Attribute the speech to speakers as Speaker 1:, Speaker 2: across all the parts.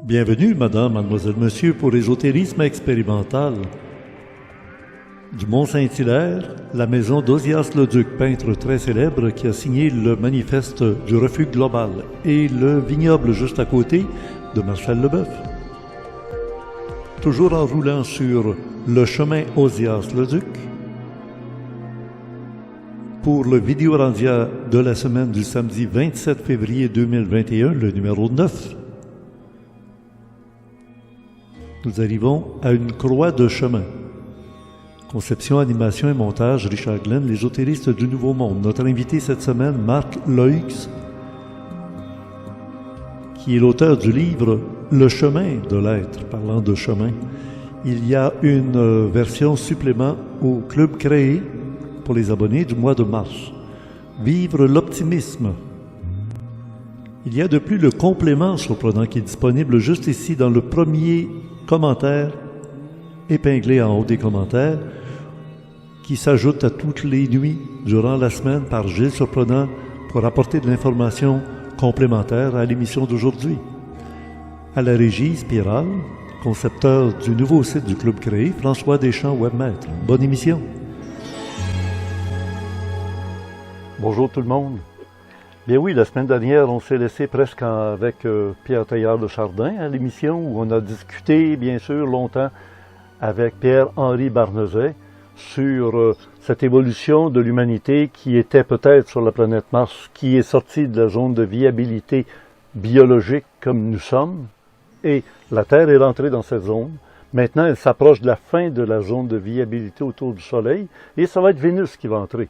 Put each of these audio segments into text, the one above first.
Speaker 1: Bienvenue, madame, mademoiselle, monsieur, pour l'ésotérisme expérimental. Du Mont-Saint-Hilaire, la maison d'Ozias Leduc, peintre très célèbre qui a signé le manifeste du refuge global, et le vignoble juste à côté de Marcel Leboeuf. Toujours en roulant sur le chemin Ozias Leduc, pour le vidéo-randia de la semaine du samedi 27 février 2021, le numéro 9, nous arrivons à une croix de chemin. Conception, animation et montage, Richard Glenn, l'ésotériste du Nouveau Monde. Notre invité cette semaine, Marc Loix, qui est l'auteur du livre Le chemin de l'être. Parlant de chemin, il y a une version supplément au club créé pour les abonnés du mois de mars. Vivre l'optimisme. Il y a de plus le complément surprenant qui est disponible juste ici dans le premier commentaire épinglé en haut des commentaires, qui s'ajoute à toutes les nuits durant la semaine par Gilles Surprenant pour apporter de l'information complémentaire à l'émission d'aujourd'hui. À la régie, Spirale, concepteur du nouveau site du Club créé, François Deschamps, webmaître. Bonne émission. Bonjour tout le monde. Bien oui, la semaine dernière, on s'est laissé presque avec Pierre Teilhard de Chardin à l'émission où on a discuté, bien sûr, longtemps avec Pierre-Henri Barnezet sur cette évolution de l'humanité qui était peut-être sur la planète Mars, qui est sortie de la zone de viabilité biologique comme nous sommes, et la Terre est rentrée dans cette zone. Maintenant, elle s'approche de la fin de la zone de viabilité autour du Soleil, et ça va être Vénus qui va entrer.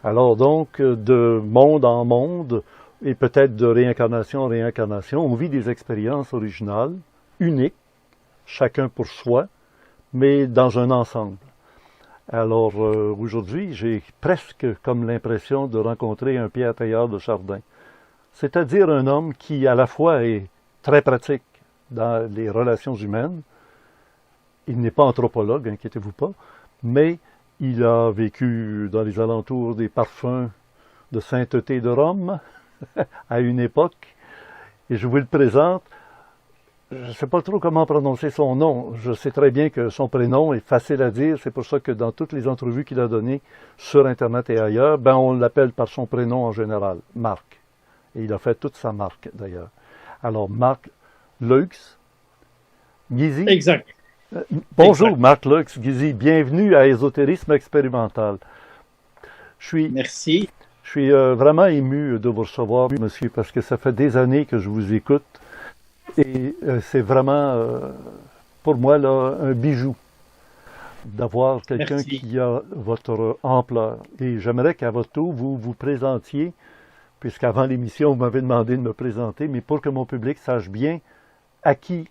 Speaker 1: Alors donc, de monde en monde, et peut-être de réincarnation en réincarnation, on vit des expériences originales, uniques, chacun pour soi, mais dans un ensemble. Alors aujourd'hui, j'ai presque comme l'impression de rencontrer un Pierre Teilhard de Chardin, c'est-à-dire un homme qui à la fois est très pratique dans les relations humaines. Il n'est pas anthropologue, inquiétez-vous pas, mais il a vécu dans les alentours des parfums de sainteté de Rome à une époque, et je vous le présente. Je ne sais pas trop comment prononcer son nom. Je sais très bien que son prénom est facile à dire. C'est pour ça que dans toutes les entrevues qu'il a données sur Internet et ailleurs, on l'appelle par son prénom en général, Marc. Et il a fait toute sa marque d'ailleurs. Alors, Marc Loix, Guizy.
Speaker 2: Exact.
Speaker 1: Bonjour,
Speaker 2: Exact.
Speaker 1: Marc Loix, Guizy. Bienvenue à Ésotérisme expérimental.
Speaker 2: Merci.
Speaker 1: Je suis vraiment ému de vous recevoir, monsieur, parce que ça fait des années que je vous écoute. Et c'est vraiment, pour moi, là, un bijou d'avoir quelqu'un qui a votre ampleur. Et j'aimerais qu'à votre tour, vous vous présentiez, puisqu'avant l'émission, vous m'avez demandé de me présenter, mais pour que mon public sache bien à qui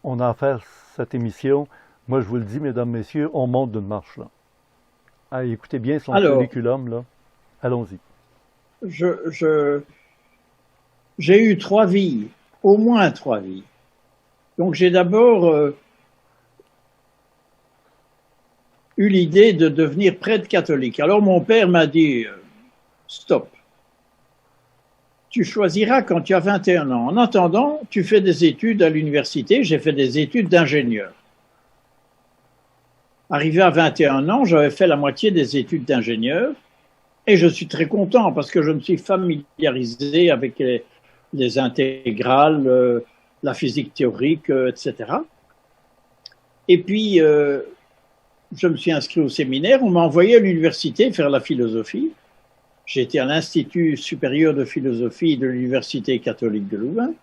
Speaker 1: on a affaire cette émission, moi je vous le dis, mesdames, messieurs, on monte d'une marche, là. Ah, écoutez bien son curriculum, là. Allons-y.
Speaker 2: J'ai eu 3 vies. Au moins 3 vies. Donc j'ai d'abord eu l'idée de devenir prêtre catholique. Alors mon père m'a dit stop. Tu choisiras quand tu as 21 ans. En attendant, tu fais des études à l'université. J'ai fait des études d'ingénieur. Arrivé à 21 ans, j'avais fait la moitié des études d'ingénieur et je suis très content parce que je me suis familiarisé avec les intégrales, la physique théorique, etc. Et puis, je me suis inscrit au séminaire, on m'a envoyé à l'université faire la philosophie. J'ai été à l'Institut supérieur de philosophie de l'Université catholique de Louvain.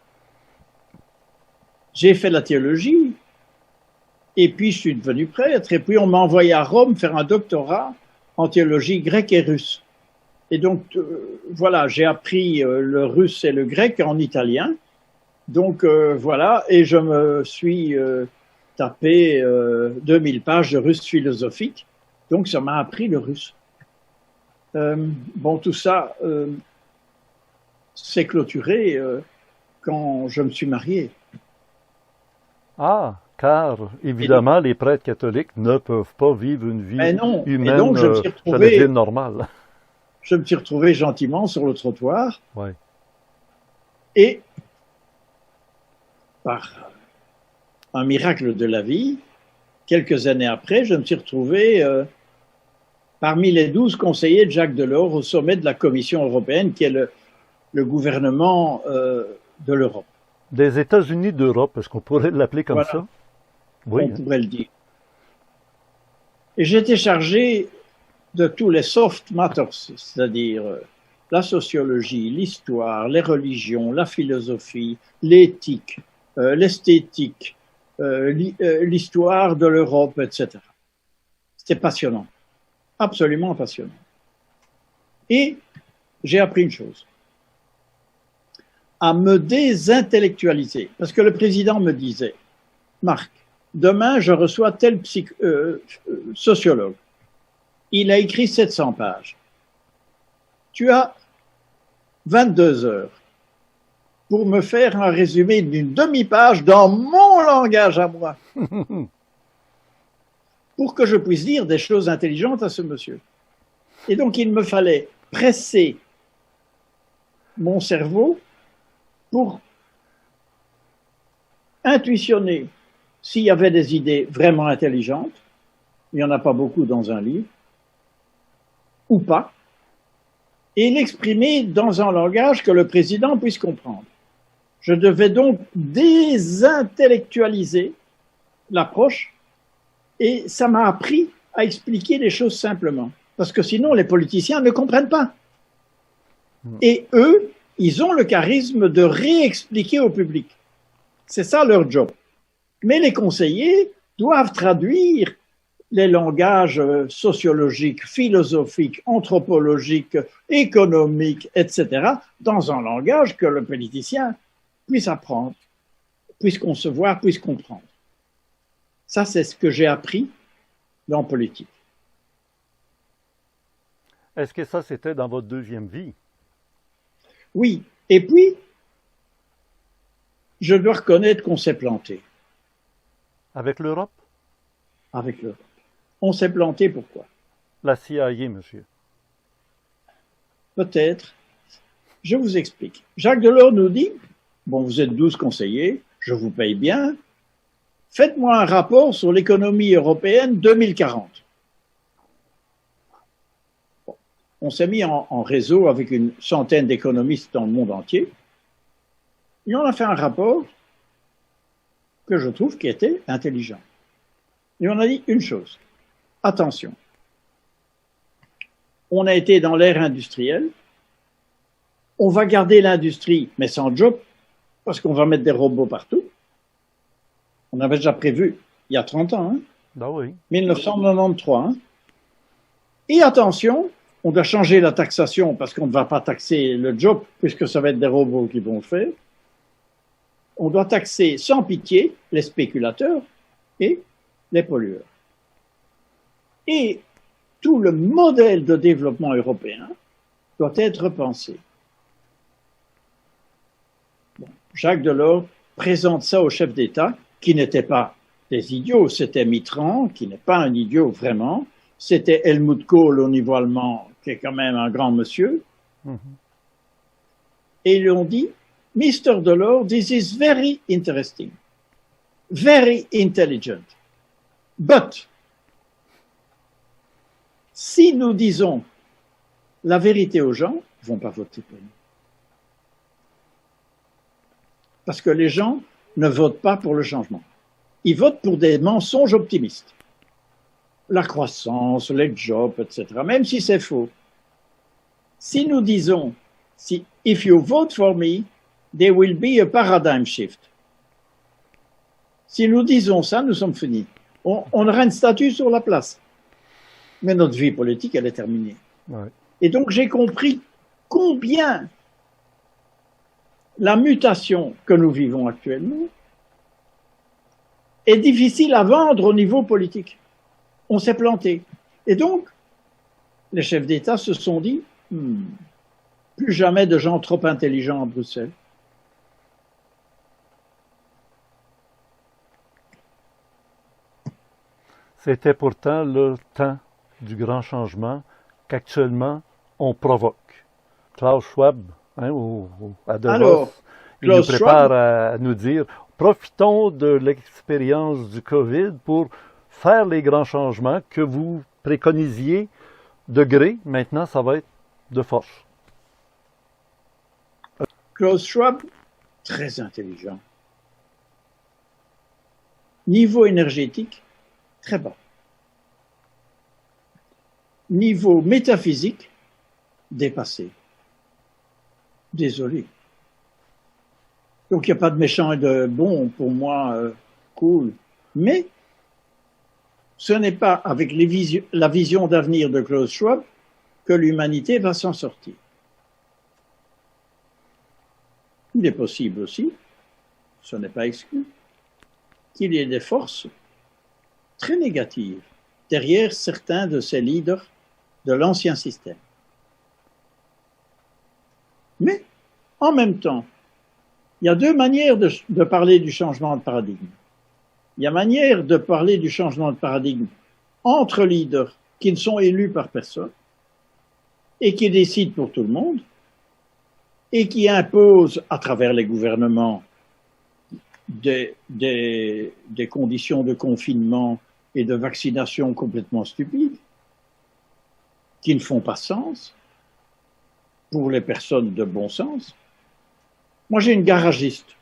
Speaker 2: J'ai fait la théologie, et puis je suis devenu prêtre, et puis on m'a envoyé à Rome faire un doctorat en théologie grecque et russe. Et donc, voilà, j'ai appris le russe et le grec en italien. Donc, voilà, et je me suis tapé 2000 pages de russe philosophique. Donc, ça m'a appris le russe. Tout ça s'est clôturé quand je me suis marié.
Speaker 1: Ah, car évidemment, les prêtres catholiques ne peuvent pas vivre une vie humaine,
Speaker 2: donc,
Speaker 1: j'allais dire normale.
Speaker 2: Je me suis retrouvé gentiment sur le trottoir.
Speaker 1: Ouais.
Speaker 2: Et par un miracle de la vie, quelques années après, je me suis retrouvé parmi les 12 conseillers de Jacques Delors au sommet de la Commission européenne, qui est le gouvernement de l'Europe.
Speaker 1: Des États-Unis d'Europe, est-ce qu'on pourrait l'appeler comme
Speaker 2: Voilà,
Speaker 1: ça?
Speaker 2: on
Speaker 1: Oui.
Speaker 2: pourrait le dire. Et j'étais chargé de tous les soft matters, c'est-à-dire la sociologie, l'histoire, les religions, la philosophie, l'éthique, l'esthétique, l'histoire de l'Europe, etc. C'était passionnant, absolument passionnant. Et j'ai appris une chose, à me désintellectualiser, parce que le président me disait, Marc, demain je reçois tel sociologue, il a écrit 700 pages, tu as 22 heures pour me faire un résumé d'une demi-page dans mon langage à moi, pour que je puisse dire des choses intelligentes à ce monsieur. Et donc il me fallait presser mon cerveau pour intuitionner s'il y avait des idées vraiment intelligentes, il n'y en a pas beaucoup dans un livre, ou pas, et l'exprimer dans un langage que le président puisse comprendre. Je devais donc désintellectualiser l'approche, et ça m'a appris à expliquer les choses simplement, parce que sinon les politiciens ne comprennent pas. Et eux, ils ont le charisme de réexpliquer au public. C'est ça leur job. Mais les conseillers doivent traduire les langages sociologiques, philosophiques, anthropologiques, économiques, etc., dans un langage que le politicien puisse apprendre, puisse concevoir, puisse comprendre. Ça, c'est ce que j'ai appris dans politique.
Speaker 1: Est-ce que ça, c'était dans votre deuxième vie?
Speaker 2: Oui. Et puis, je dois reconnaître qu'on s'est planté.
Speaker 1: Avec l'Europe?
Speaker 2: Avec l'Europe. On s'est planté pourquoi?
Speaker 1: La CIA, monsieur.
Speaker 2: Peut-être. Je vous explique. Jacques Delors nous dit, bon, vous êtes 12 conseillers, je vous paye bien, faites-moi un rapport sur l'économie européenne 2040. Bon. On s'est mis en réseau avec une centaine d'économistes dans le monde entier, et on a fait un rapport que je trouve qui était intelligent. Et on a dit une chose, attention, on a été dans l'ère industrielle, on va garder l'industrie, mais sans job, parce qu'on va mettre des robots partout. On avait déjà prévu, il y a 30 ans, hein,
Speaker 1: Ben oui.
Speaker 2: 1993. Hein. Et attention, on doit changer la taxation, parce qu'on ne va pas taxer le job, puisque ça va être des robots qui vont le faire. On doit taxer sans pitié les spéculateurs et les pollueurs. Et tout le modèle de développement européen doit être repensé. Bon, Jacques Delors présente ça aux chefs d'État, qui n'étaient pas des idiots, c'était Mitterrand, qui n'est pas un idiot vraiment, c'était Helmut Kohl au niveau allemand, qui est quand même un grand monsieur, et ils lui ont dit, Mr. Delors, this is very interesting, very intelligent, but si nous disons la vérité aux gens, ils ne vont pas voter pour nous. Parce que les gens ne votent pas pour le changement. Ils votent pour des mensonges optimistes. La croissance, les jobs, etc., même si c'est faux. Si nous disons, if you vote for me, there will be a paradigm shift. Si nous disons ça, nous sommes finis. On aura une statue sur la place. Mais notre vie politique, elle est terminée.
Speaker 1: Ouais.
Speaker 2: Et donc, j'ai compris combien la mutation que nous vivons actuellement est difficile à vendre au niveau politique. On s'est planté. Et donc, les chefs d'État se sont dit, plus jamais de gens trop intelligents à Bruxelles.
Speaker 1: C'était pourtant le temps du grand changement qu'actuellement on provoque. Klaus Schwab, hein, à Davos,
Speaker 2: Alors,
Speaker 1: il nous
Speaker 2: Klaus
Speaker 1: prépare
Speaker 2: Schwab,
Speaker 1: à nous dire, profitons de l'expérience du COVID pour faire les grands changements que vous préconisiez de gré. Maintenant, ça va être de force.
Speaker 2: Klaus Schwab, très intelligent. Niveau énergétique, très bas. Niveau métaphysique, dépassé. Désolé. Donc il n'y a pas de méchant et de bon pour moi, cool. Mais ce n'est pas avec la vision d'avenir de Klaus Schwab que l'humanité va s'en sortir. Il est possible aussi, ce n'est pas exclu, qu'il y ait des forces très négatives derrière certains de ces leaders de l'ancien système. Mais, en même temps, il y a deux manières de parler du changement de paradigme. Il y a manière de parler du changement de paradigme entre leaders qui ne sont élus par personne et qui décident pour tout le monde et qui imposent à travers les gouvernements des conditions de confinement et de vaccination complètement stupides qui ne font pas sens pour les personnes de bon sens. Moi, j'ai une garagiste.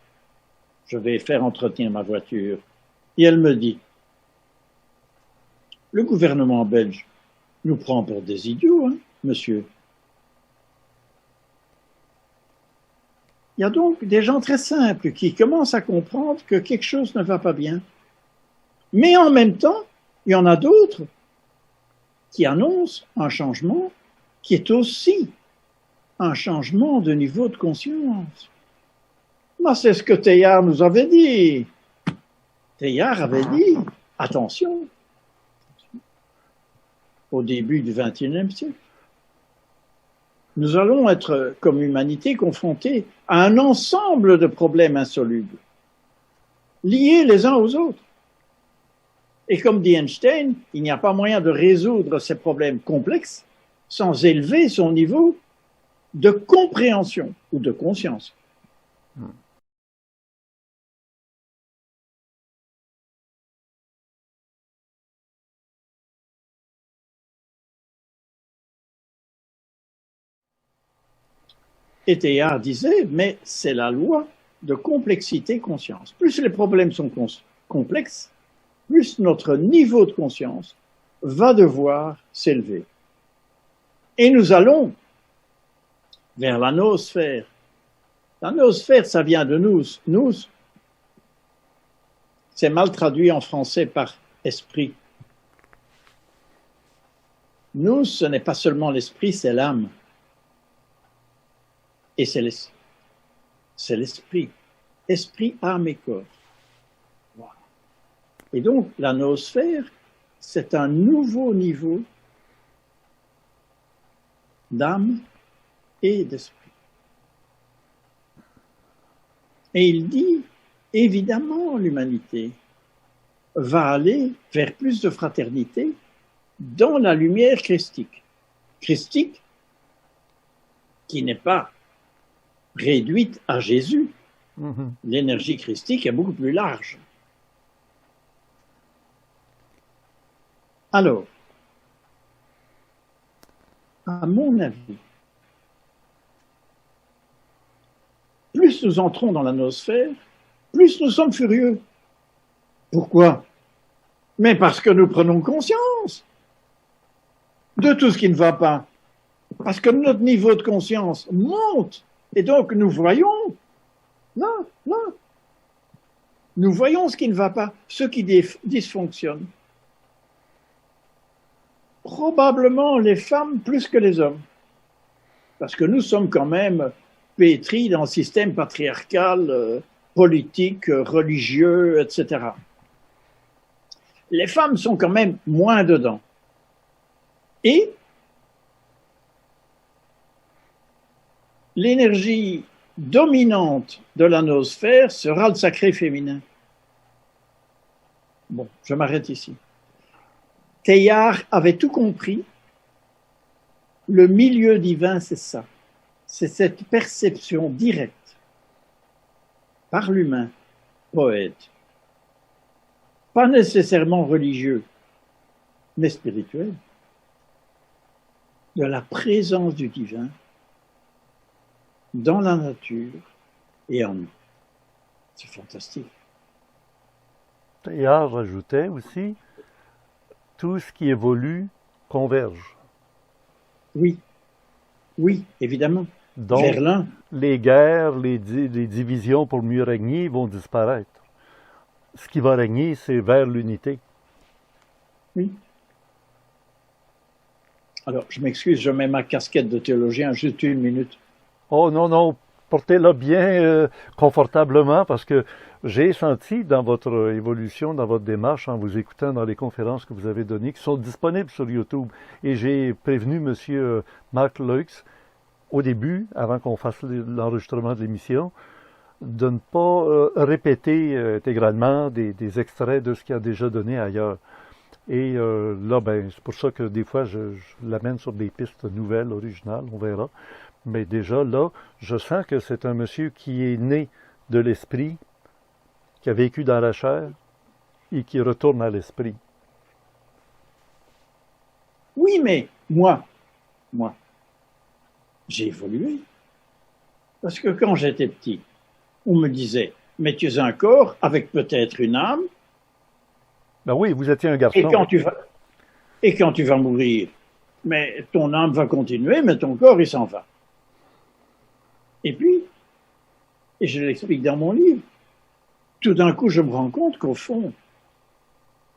Speaker 2: Je vais faire entretenir ma voiture. Et elle me dit, le gouvernement belge nous prend pour des idiots, hein, monsieur. Il y a donc des gens très simples qui commencent à comprendre que quelque chose ne va pas bien. Mais en même temps, il y en a d'autres qui annoncent un changement qui est aussi un changement de niveau de conscience. Moi, c'est ce que Teilhard nous avait dit. Teilhard avait dit, attention, au début du XXIe siècle, nous allons être, comme humanité, confrontés à un ensemble de problèmes insolubles, liés les uns aux autres. Et comme dit Einstein, il n'y a pas moyen de résoudre ces problèmes complexes sans élever son niveau de compréhension ou de conscience. Et Teilhard disait, mais c'est la loi de complexité-conscience. Plus les problèmes sont complexes, plus notre niveau de conscience va devoir s'élever. Et nous allons vers la noosphère. La noosphère, ça vient de nous. Nous, c'est mal traduit en français par esprit. Nous, ce n'est pas seulement l'esprit, c'est l'âme. Et c'est l'esprit. Esprit, âme et corps. Voilà. Et donc, la noosphère, c'est un nouveau niveau d'âme et d'esprit. Et il dit, évidemment, l'humanité va aller vers plus de fraternité dans la lumière christique. Christique, qui n'est pas réduite à Jésus. L'énergie christique est beaucoup plus large. Alors, à mon avis, plus nous entrons dans la noosphère, plus nous sommes furieux. Pourquoi? Mais parce que nous prenons conscience de tout ce qui ne va pas. Parce que notre niveau de conscience monte. Et donc, nous voyons, là, nous voyons ce qui ne va pas, ce qui dysfonctionne. Probablement les femmes plus que les hommes. Parce que nous sommes quand même pétris dans le système patriarcal, politique, religieux, etc. Les femmes sont quand même moins dedans. Et l'énergie dominante de la noosphère sera le sacré féminin. Bon, je m'arrête ici. Teilhard avait tout compris. Le milieu divin, c'est ça. C'est cette perception directe par l'humain, poète, pas nécessairement religieux, mais spirituel, de la présence du divin dans la nature et en nous. C'est fantastique.
Speaker 1: Teilhard rajoutait aussi, tout ce qui évolue converge.
Speaker 2: Oui, oui, évidemment.
Speaker 1: Donc,
Speaker 2: Vers l'un.
Speaker 1: les guerres, les divisions pour mieux régner vont disparaître. Ce qui va régner, c'est vers l'unité.
Speaker 2: Oui. Alors, je m'excuse, je mets ma casquette de théologien juste une minute.
Speaker 1: Oh non, non, portez-la bien confortablement parce que j'ai senti dans votre évolution, dans votre démarche, en vous écoutant dans les conférences que vous avez données, qui sont disponibles sur YouTube. Et j'ai prévenu M. Marc Leux au début, avant qu'on fasse l'enregistrement de l'émission, de ne pas répéter intégralement des extraits de ce qu'il a déjà donné ailleurs. Et là, ben, c'est pour ça que des fois, je l'amène sur des pistes nouvelles, originales, on verra. Mais déjà, là, je sens que c'est un monsieur qui est né de l'esprit, qui a vécu dans la chair et qui retourne à l'esprit.
Speaker 2: Oui, mais moi, j'ai évolué. Parce que quand j'étais petit, on me disait, mais tu es un corps avec peut-être une âme,
Speaker 1: Ben oui, vous étiez un
Speaker 2: et
Speaker 1: garçon.
Speaker 2: quand tu vas mourir, mais ton âme va continuer, mais ton corps, il s'en va. Et puis, et je l'explique dans mon livre, tout d'un coup, je me rends compte qu'au fond,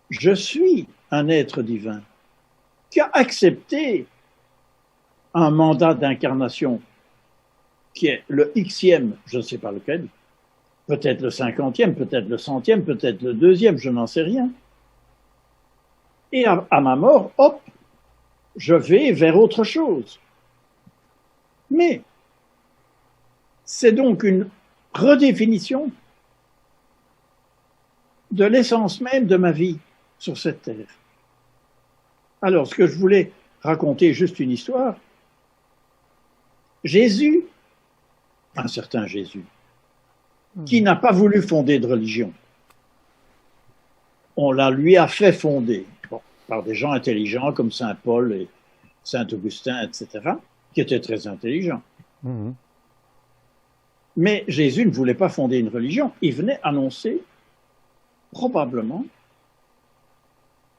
Speaker 2: je suis un être divin qui a accepté un mandat d'incarnation qui est le Xème, je ne sais pas lequel, peut-être le 50e, peut-être le 100e, peut-être le 2e, je n'en sais rien. Et à ma mort, hop, je vais vers autre chose. Mais c'est donc une redéfinition de l'essence même de ma vie sur cette terre. Alors, ce que je voulais raconter, juste une histoire, Jésus, un certain Jésus, qui n'a pas voulu fonder de religion, on la lui a fait fonder, bon, par des gens intelligents comme Saint Paul et Saint Augustin, etc., qui étaient très intelligents.
Speaker 1: Mhm.
Speaker 2: Mais Jésus ne voulait pas fonder une religion, il venait annoncer probablement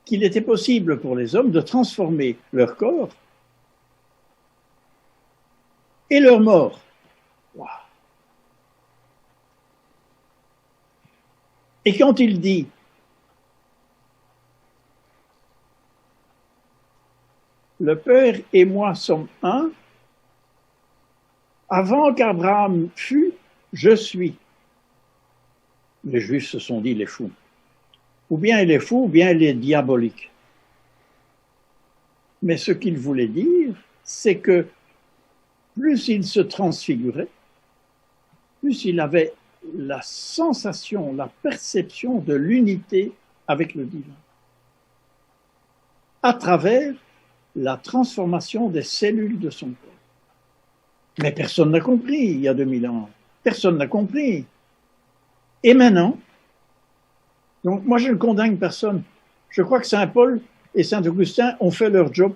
Speaker 2: qu'il était possible pour les hommes de transformer leur corps et leur mort. Wow. Et quand il dit le Père et moi sommes un, avant qu'Abraham fût, je suis. Les Juifs se sont dit, il est fou. Ou bien il est fou, ou bien il est diabolique. Mais ce qu'il voulait dire, c'est que plus il se transfigurait, plus il avait la sensation, la perception de l'unité avec le divin, à travers la transformation des cellules de son corps. Mais personne n'a compris il y a 2000 ans. Personne n'a compris. Et maintenant, donc moi je ne condamne personne. Je crois que Saint Paul et Saint Augustin ont fait leur job.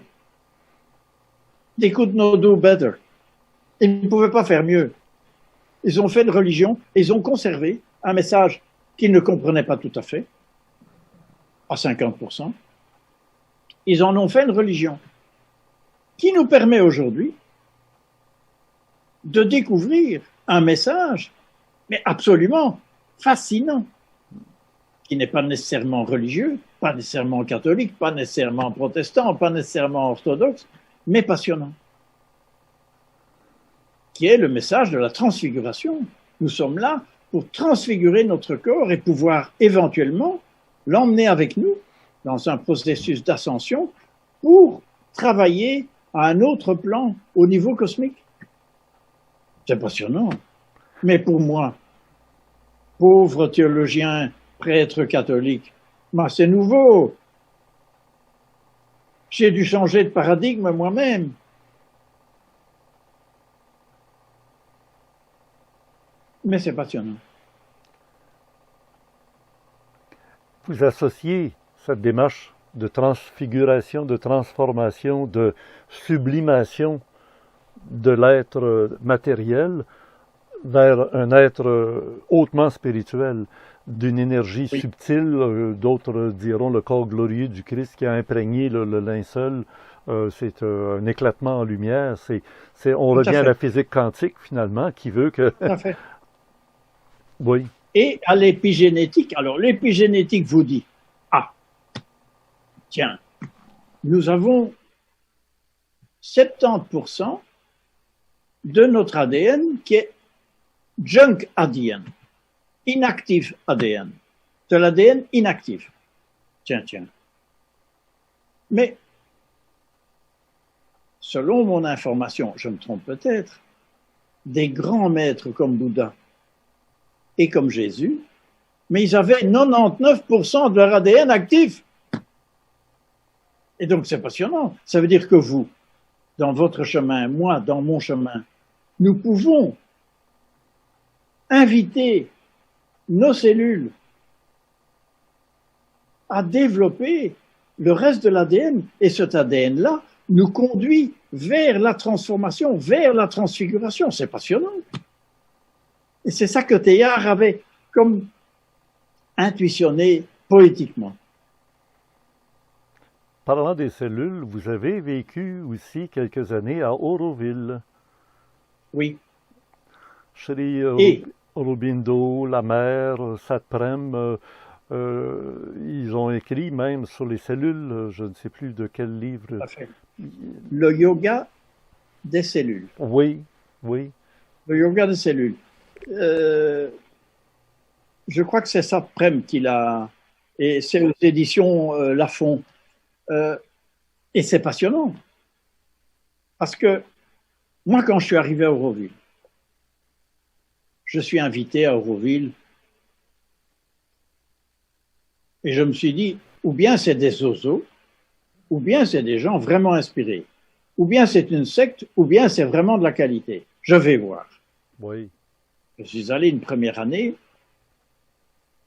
Speaker 2: They could not do better. Ils ne pouvaient pas faire mieux. Ils ont fait une religion et ils ont conservé un message qu'ils ne comprenaient pas tout à fait, à 50%. Ils en ont fait une religion qui nous permet aujourd'hui de découvrir un message, mais absolument fascinant, qui n'est pas nécessairement religieux, pas nécessairement catholique, pas nécessairement protestant, pas nécessairement orthodoxe, mais passionnant, qui est le message de la transfiguration. Nous sommes là pour transfigurer notre corps et pouvoir éventuellement l'emmener avec nous dans un processus d'ascension pour travailler à un autre plan au niveau cosmique. C'est passionnant. Mais pour moi, pauvre théologien, prêtre catholique, c'est nouveau. J'ai dû changer de paradigme moi-même. Mais c'est passionnant.
Speaker 1: vous associez cette démarche de transfiguration, de transformation, de sublimation de l'être matériel vers un être hautement spirituel, d'une énergie
Speaker 2: Oui,
Speaker 1: subtile, d'autres diront le corps glorieux du Christ qui a imprégné le linceul. C'est un éclatement en lumière. On
Speaker 2: tout à
Speaker 1: revient à la
Speaker 2: fait,
Speaker 1: physique quantique finalement, qui veut que...
Speaker 2: tout à fait.
Speaker 1: Oui,
Speaker 2: Et à l'épigénétique. Alors, l'épigénétique vous dit, ah, tiens, nous avons 70% de notre ADN qui est junk ADN, inactive ADN, de l'ADN inactif. Tiens, tiens. Mais selon mon information, je me trompe peut-être, des grands maîtres comme Bouddha et comme Jésus, mais ils avaient 99% de leur ADN actif. Et donc c'est passionnant. Ça veut dire que vous, dans votre chemin, moi, dans mon chemin, nous pouvons inviter nos cellules à développer le reste de l'ADN. Et cet ADN-là nous conduit vers la transformation, vers la transfiguration. C'est passionnant. Et c'est ça que Teilhard avait comme intuitionné poétiquement.
Speaker 1: parlant des cellules, vous avez vécu aussi quelques années à Auroville.
Speaker 2: Oui.
Speaker 1: Shri
Speaker 2: Et,
Speaker 1: Aurobindo, la mère, Satprem, ils ont écrit même sur les cellules, je ne sais plus de quel livre.
Speaker 2: le yoga des cellules.
Speaker 1: Oui, oui,
Speaker 2: Le yoga des cellules. Euh, je crois que c'est Satprem qui l'a, et c'est aux éditions Lafon. Et c'est passionnant. Parce que moi, quand je suis arrivé à Auroville, je suis invité à Auroville et je me suis dit, ou bien c'est des zozos, ou bien c'est des gens vraiment inspirés, ou bien c'est une secte, ou bien c'est vraiment de la qualité. Je vais voir.
Speaker 1: oui.
Speaker 2: Je suis allé une première année,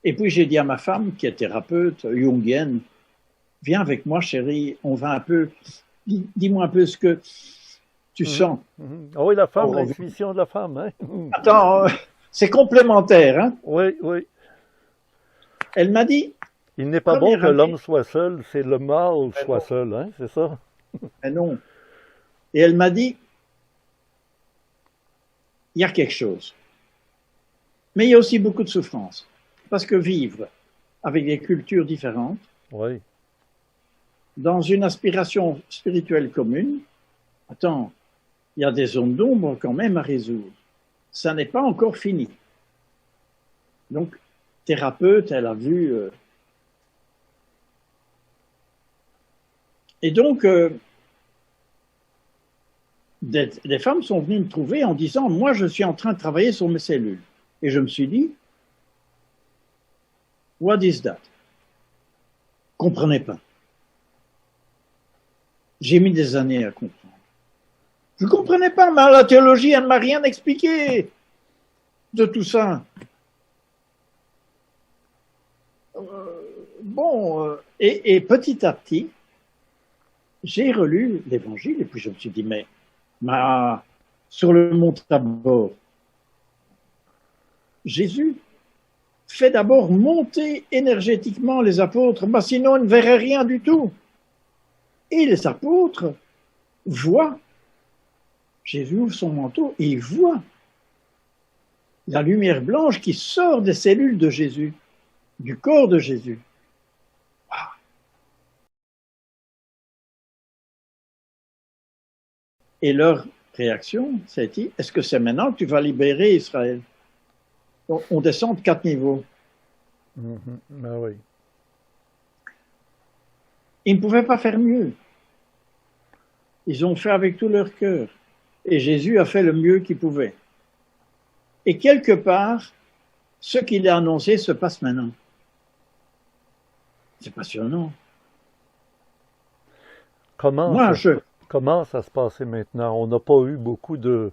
Speaker 2: et puis j'ai dit à ma femme, qui est thérapeute jungienne, viens avec moi, chérie, on va un peu, dis-moi un peu ce que tu
Speaker 1: Mhm,
Speaker 2: sens.
Speaker 1: mhm. Ah oui, la femme,
Speaker 2: Oh,
Speaker 1: l'intuition de la femme, hein?
Speaker 2: attends, c'est complémentaire, hein.
Speaker 1: Oui, oui.
Speaker 2: Elle m'a dit,
Speaker 1: Il n'est pas bon
Speaker 2: première
Speaker 1: que l'homme
Speaker 2: année,
Speaker 1: soit seul, c'est le mâle
Speaker 2: ben
Speaker 1: soit
Speaker 2: non,
Speaker 1: seul, hein? C'est ça?
Speaker 2: ben non. Et elle m'a dit, il y a quelque chose. Mais il y a aussi beaucoup de souffrance. Parce que vivre avec des cultures différentes,
Speaker 1: Oui.
Speaker 2: dans une aspiration spirituelle commune, attends, il y a des zones d'ombre quand même à résoudre. Ça n'est pas encore fini. Donc, thérapeute, elle a vu. Et donc, des femmes sont venues me trouver en disant, moi, je suis en train de travailler sur mes cellules. Et je me suis dit, what is that? Comprenez pas. J'ai mis des années à comprendre. Je ne comprenais pas, mais la théologie, elle ne m'a rien expliqué de tout ça. Et petit à petit, j'ai relu l'Évangile et puis je me suis dit, mais sur le mont Tabor, Jésus fait d'abord monter énergétiquement les apôtres, sinon ils ne verraient rien du tout. Et les apôtres voient, Jésus ouvre son manteau et ils voient la lumière blanche qui sort des cellules de Jésus, du corps de Jésus. Et leur réaction, ça a été, est-ce que c'est maintenant que tu vas libérer Israël? Donc, on descend de 4 niveaux.
Speaker 1: Mhm. Ah oui.
Speaker 2: Ils ne pouvaient pas faire mieux. Ils ont fait avec tout leur cœur. Et Jésus a fait le mieux qu'il pouvait. Et quelque part, ce qu'il a annoncé se passe maintenant. C'est passionnant.
Speaker 1: Comment
Speaker 2: Moi,
Speaker 1: ça, comment ça se passait maintenant? On n'a pas eu beaucoup de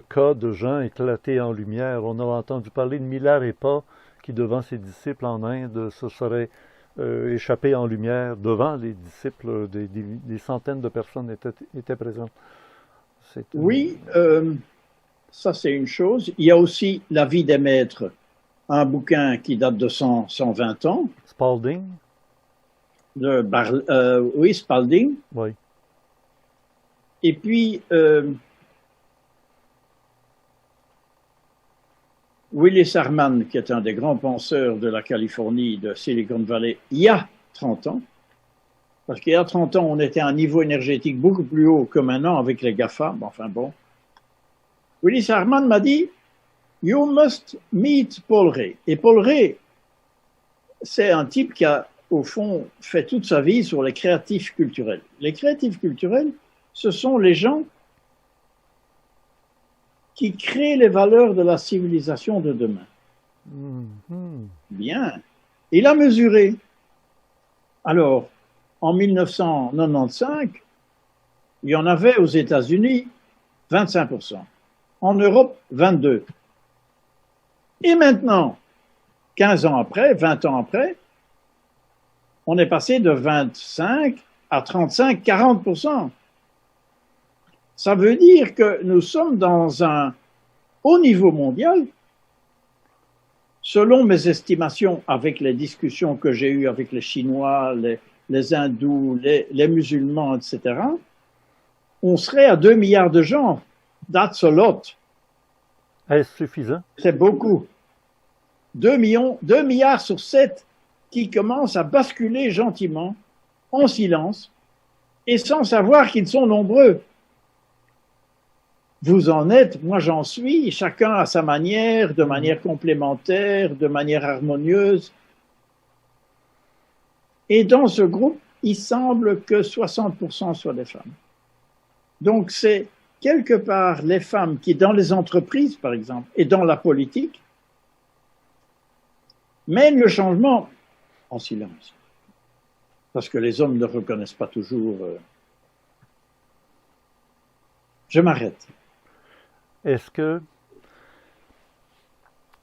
Speaker 1: cas de gens éclatés en lumière. On a entendu parler de Milarepa qui, devant ses disciples en Inde, se serait échappé en lumière devant les disciples, des centaines de personnes étaient présentes.
Speaker 2: Oui, ça c'est une chose. Il y a aussi La vie des maîtres, un bouquin qui date de 120 ans.
Speaker 1: Spalding?
Speaker 2: Oui, Spalding.
Speaker 1: Oui.
Speaker 2: Et puis, Willis Harman, qui est un des grands penseurs de la Californie, de Silicon Valley, il y a 30 ans, parce qu'il y a 30 ans, on était à un niveau énergétique beaucoup plus haut que maintenant avec les GAFA, enfin bon. Willis Harman m'a dit, You must meet Paul Ray. Et Paul Ray, c'est un type qui a, au fond, fait toute sa vie sur les créatifs culturels. Les créatifs culturels, ce sont les gens qui créent les valeurs de la civilisation de demain. Bien. Il a mesuré. Alors, en 1995, il y en avait aux États-Unis 25%. En Europe, 22%. Et maintenant, 15 ans après, 20 ans après, on est passé de 25 à 35, 40%. Ça veut dire que nous sommes dans un haut niveau mondial. Selon mes estimations, avec les discussions que j'ai eues avec les Chinois, les Hindous, les musulmans, etc., on serait à 2 milliards de gens. That's a lot.
Speaker 1: Est-ce suffisant?
Speaker 2: C'est beaucoup. 2 milliards sur 7 qui commencent à basculer gentiment, en silence, et sans savoir qu'ils sont nombreux. Vous en êtes, moi j'en suis, chacun à sa manière, de manière complémentaire, de manière harmonieuse. Et dans ce groupe, il semble que 60% soient des femmes. Donc c'est quelque part les femmes qui, dans les entreprises par exemple, et dans la politique, mènent le changement en silence. Parce que les hommes ne reconnaissent pas toujours. Je m'arrête.
Speaker 1: Est-ce que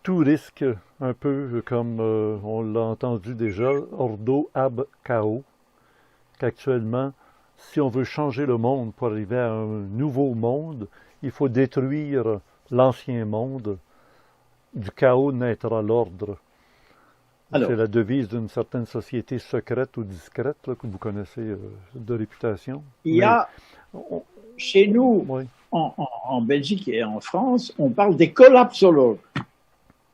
Speaker 1: tout risque, un peu comme on l'a entendu déjà, ordo ab chaos, qu'actuellement, si on veut changer le monde pour arriver à un nouveau monde, il faut détruire l'ancien monde. Du chaos naîtra l'ordre. C'est la devise d'une certaine société secrète ou discrète là, que vous connaissez de réputation.
Speaker 2: Il y a, chez nous, oui. En Belgique et en France, on parle des collapsologues.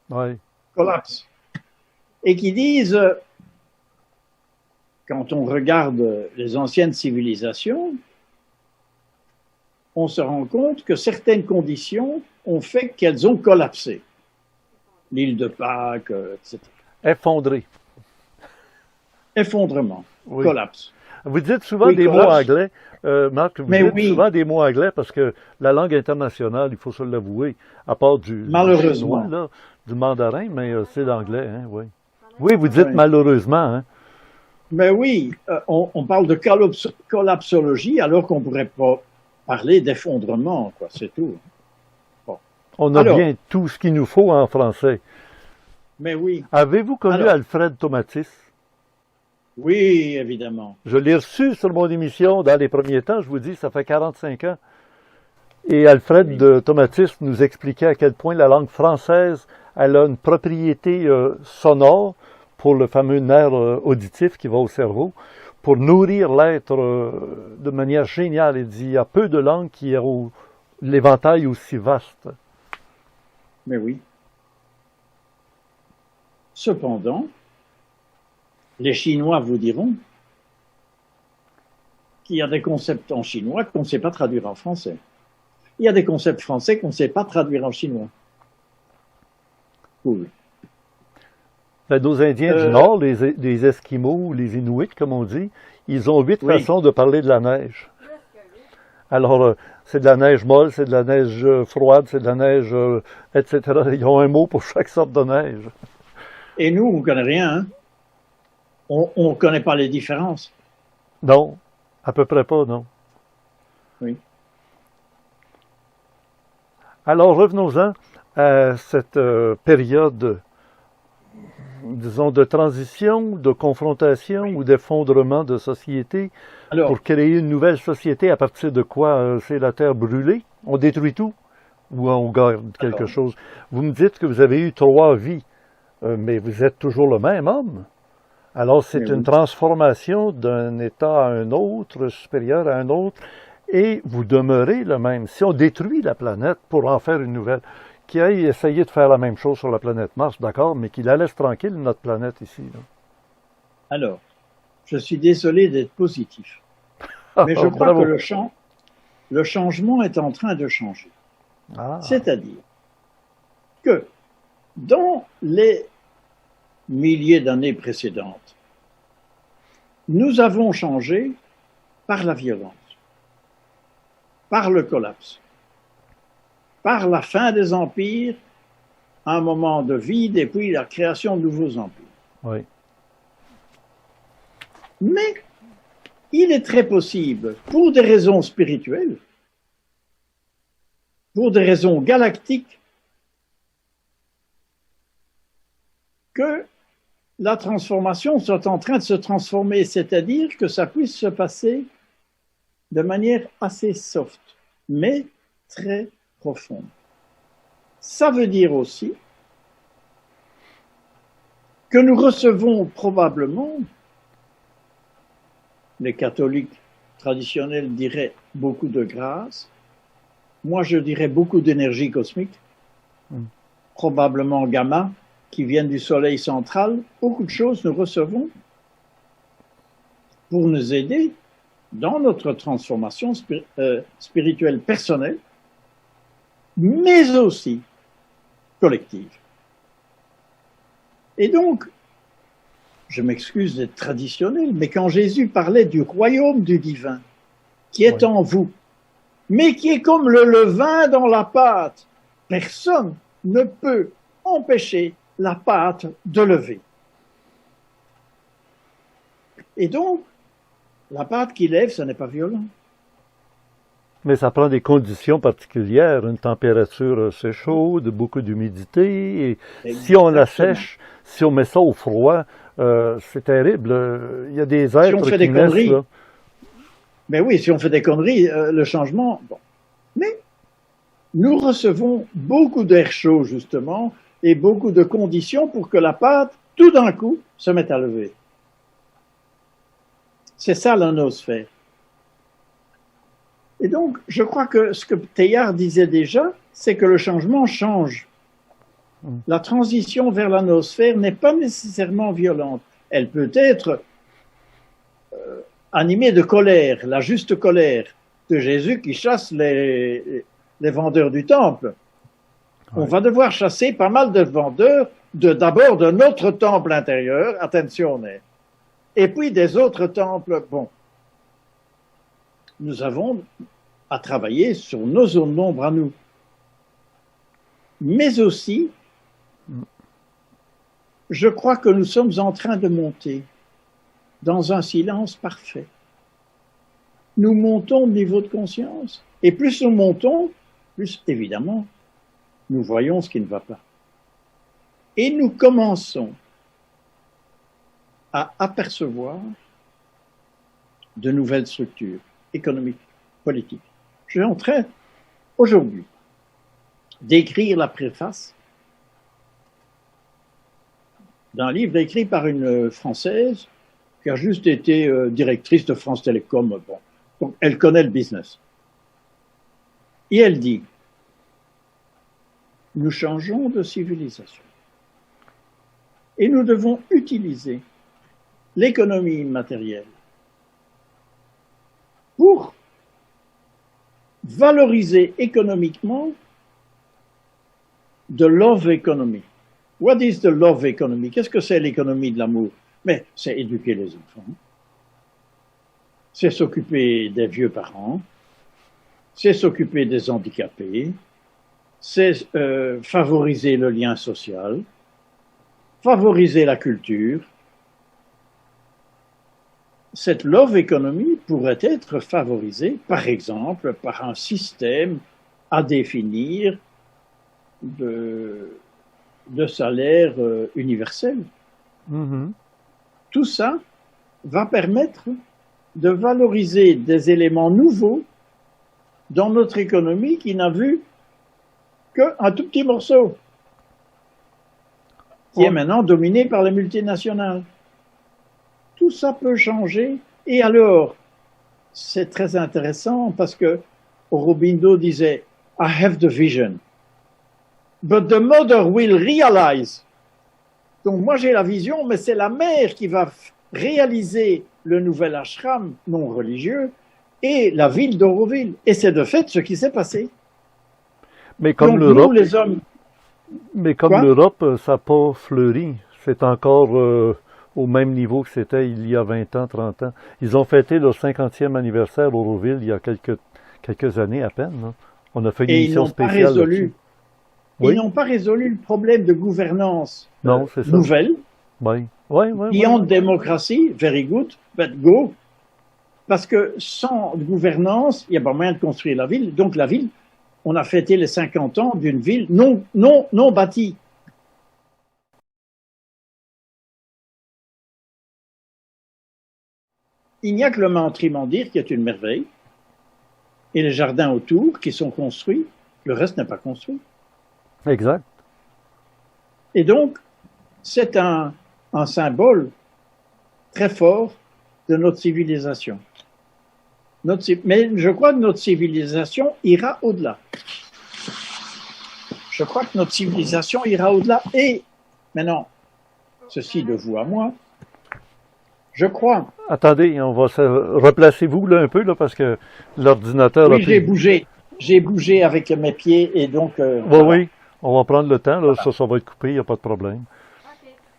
Speaker 1: Oui.
Speaker 2: Collapse. Et qui disent, quand on regarde les anciennes civilisations, on se rend compte que certaines conditions ont fait qu'elles ont collapsé. L'île de Pâques, etc.
Speaker 1: Effondré.
Speaker 2: Effondrement, oui. Collapse.
Speaker 1: Vous dites souvent des mots anglais, Marc, vous dites souvent des mots anglais parce que la langue internationale, il faut se l'avouer, à part du chinois, là, du mandarin, mais c'est l'anglais, hein, oui. Oui, vous dites malheureusement, hein.
Speaker 2: Mais oui, on parle de collapsologie alors qu'on pourrait pas parler d'effondrement, quoi, c'est tout.
Speaker 1: Bon. On a bien tout ce qu'il nous faut en français.
Speaker 2: Mais oui.
Speaker 1: Avez-vous connu Alfred Tomatis?
Speaker 2: Oui, évidemment.
Speaker 1: Je l'ai reçu sur mon émission dans les premiers temps, je vous dis, ça fait 45 ans. Et Alfred Tomatis nous expliquait à quel point la langue française, elle a une propriété sonore pour le fameux nerf auditif qui va au cerveau, pour nourrir l'être de manière géniale. Il dit, il y a peu de langues qui ont l'éventail aussi vaste.
Speaker 2: Mais oui. Cependant, les Chinois vous diront qu'il y a des concepts en chinois qu'on ne sait pas traduire en français. Il y a des concepts français qu'on ne sait pas traduire en chinois. Cool.
Speaker 1: Ben, nos Indiens du Nord, les Esquimaux, les Inuits, comme on dit, ils ont 8 façons de parler de la neige. Alors, c'est de la neige molle, c'est de la neige froide, c'est de la neige, etc. Ils ont un mot pour chaque sorte de neige.
Speaker 2: Et nous, on ne connaît rien, hein? On ne connaît pas les différences.
Speaker 1: Non, à peu près pas, non.
Speaker 2: Oui.
Speaker 1: Alors, revenons-en à cette période disons, de transition, de confrontation ou d'effondrement de société
Speaker 2: Alors,
Speaker 1: pour créer une nouvelle société à partir de quoi? C'est la terre brûlée? On détruit tout? Ou on garde quelque
Speaker 2: alors,
Speaker 1: chose? Vous me dites que vous avez eu 3 vies, mais vous êtes toujours le même homme. Alors c'est
Speaker 2: mais
Speaker 1: une
Speaker 2: oui.
Speaker 1: transformation d'un état à un autre, supérieur à un autre, et vous demeurez le même. Si on détruit la planète pour en faire une nouvelle, qui aille essayer de faire la même chose sur la planète Mars, d'accord, mais qu'il la laisse tranquille, notre planète ici. Là.
Speaker 2: Alors, je suis désolé d'être positif, mais je crois que
Speaker 1: Bravo.
Speaker 2: le changement est en train de changer.
Speaker 1: Ah,
Speaker 2: C'est-à-dire que dans les milliers d'années précédentes, nous avons changé par la violence, par le collapse, par la fin des empires, un moment de vide et puis la création de nouveaux empires.
Speaker 1: oui.
Speaker 2: Mais il est très possible, pour des raisons spirituelles, pour des raisons galactiques, que la transformation soit en train de se transformer, c'est-à-dire que ça puisse se passer de manière assez soft, mais très profonde. Ça veut dire aussi que nous recevons probablement, les catholiques traditionnels diraient beaucoup de grâce, moi je dirais beaucoup d'énergie cosmique, probablement gamma, qui viennent du soleil central, beaucoup de choses nous recevons pour nous aider dans notre transformation spirituelle personnelle, mais aussi collective. Et donc, je m'excuse d'être traditionnel, mais quand Jésus parlait du royaume du divin, qui est en vous, mais qui est comme le levain dans la pâte, personne ne peut empêcher la pâte de lever. Et donc, la pâte qui lève, ce n'est pas violent.
Speaker 1: Mais ça prend des conditions particulières, une température assez chaude, beaucoup d'humidité. Et si on la
Speaker 2: Exactement.
Speaker 1: sèche, si on met ça au froid, c'est terrible. Il y a des
Speaker 2: Si on
Speaker 1: êtres
Speaker 2: fait
Speaker 1: qui
Speaker 2: des
Speaker 1: naissent,
Speaker 2: conneries,
Speaker 1: là.
Speaker 2: mais oui, si on fait des conneries, le changement, bon. Mais nous recevons beaucoup d'air chaud, justement, et beaucoup de conditions pour que la pâte, tout d'un coup, se mette à lever. C'est ça la noosphère. Et donc, je crois que ce que Teilhard disait déjà, c'est que le changement change. La transition vers la noosphère n'est pas nécessairement violente. Elle peut être animée de colère, la juste colère de Jésus qui chasse les vendeurs du temple. On va devoir chasser pas mal de vendeurs, d'abord de notre temple intérieur, attention, et puis des autres temples. Bon, nous avons à travailler sur nos zones d'ombre à nous. Mais aussi, je crois que nous sommes en train de monter dans un silence parfait. Nous montons au niveau de conscience. Et plus nous montons, plus évidemment, nous voyons ce qui ne va pas. Et nous commençons à apercevoir de nouvelles structures économiques, politiques. Je suis en train, aujourd'hui, d'écrire la préface d'un livre écrit par une Française qui a juste été directrice de France Télécom. Bon. Donc, elle connaît le business. Et elle dit, nous changeons de civilisation. Et nous devons utiliser l'économie immatérielle pour valoriser économiquement the love economy. What is the love economy? Qu'est-ce que c'est l'économie de l'amour? Mais c'est éduquer les enfants, c'est s'occuper des vieux parents, c'est s'occuper des handicapés, c'est favoriser le lien social, favoriser la culture. Cette love economy pourrait être favorisée, par exemple, par un système à définir de salaire universel.
Speaker 1: Mhm.
Speaker 2: Tout ça va permettre de valoriser des éléments nouveaux dans notre économie qui n'a vu qu'un tout petit morceau, qui est maintenant dominé par les multinationales. Tout ça peut changer. Et alors, c'est très intéressant parce que Aurobindo disait I have the vision, but the mother will realize. Donc moi j'ai la vision, mais c'est la mère qui va réaliser le nouvel ashram non religieux et la ville d'Auroville. Et c'est de fait ce qui s'est passé.
Speaker 1: Mais comme
Speaker 2: Donc
Speaker 1: l'Europe,
Speaker 2: nous les hommes,
Speaker 1: mais comme
Speaker 2: quoi?
Speaker 1: l'Europe, ça n'a pas fleuri. C'est encore au même niveau que c'était il y a 20 ans, 30 ans. Ils ont fêté leur 50e anniversaire Auroville il y a quelques années à peine, là. On a fait une
Speaker 2: Et
Speaker 1: émission spéciale là-dessus.
Speaker 2: ils
Speaker 1: Oui,
Speaker 2: n'ont pas résolu le problème de gouvernance
Speaker 1: non, c'est ça.
Speaker 2: nouvelle.
Speaker 1: Oui, oui, oui, oui.
Speaker 2: Beyond démocratie, very good, but go. Parce que sans gouvernance, il n'y a pas moyen de construire la ville. Donc la ville, on a fêté les 50 ans d'une ville non bâtie. Il n'y a que le Mantrimandir qui est une merveille, et les jardins autour qui sont construits, le reste n'est pas construit.
Speaker 1: Exact.
Speaker 2: Et donc, c'est un symbole très fort de notre civilisation. Mais je crois que notre civilisation ira au-delà. Je crois que notre civilisation ira au-delà. Et maintenant, ceci de vous à moi, je crois.
Speaker 1: Attendez, on va se replacez-vous là un peu là parce que l'ordinateur a
Speaker 2: Oui,
Speaker 1: pris.
Speaker 2: j'ai bougé avec mes pieds et donc.
Speaker 1: Oui,
Speaker 2: Voilà.
Speaker 1: oui, on va prendre le temps là, ça va être coupé, il n'y a pas de problème.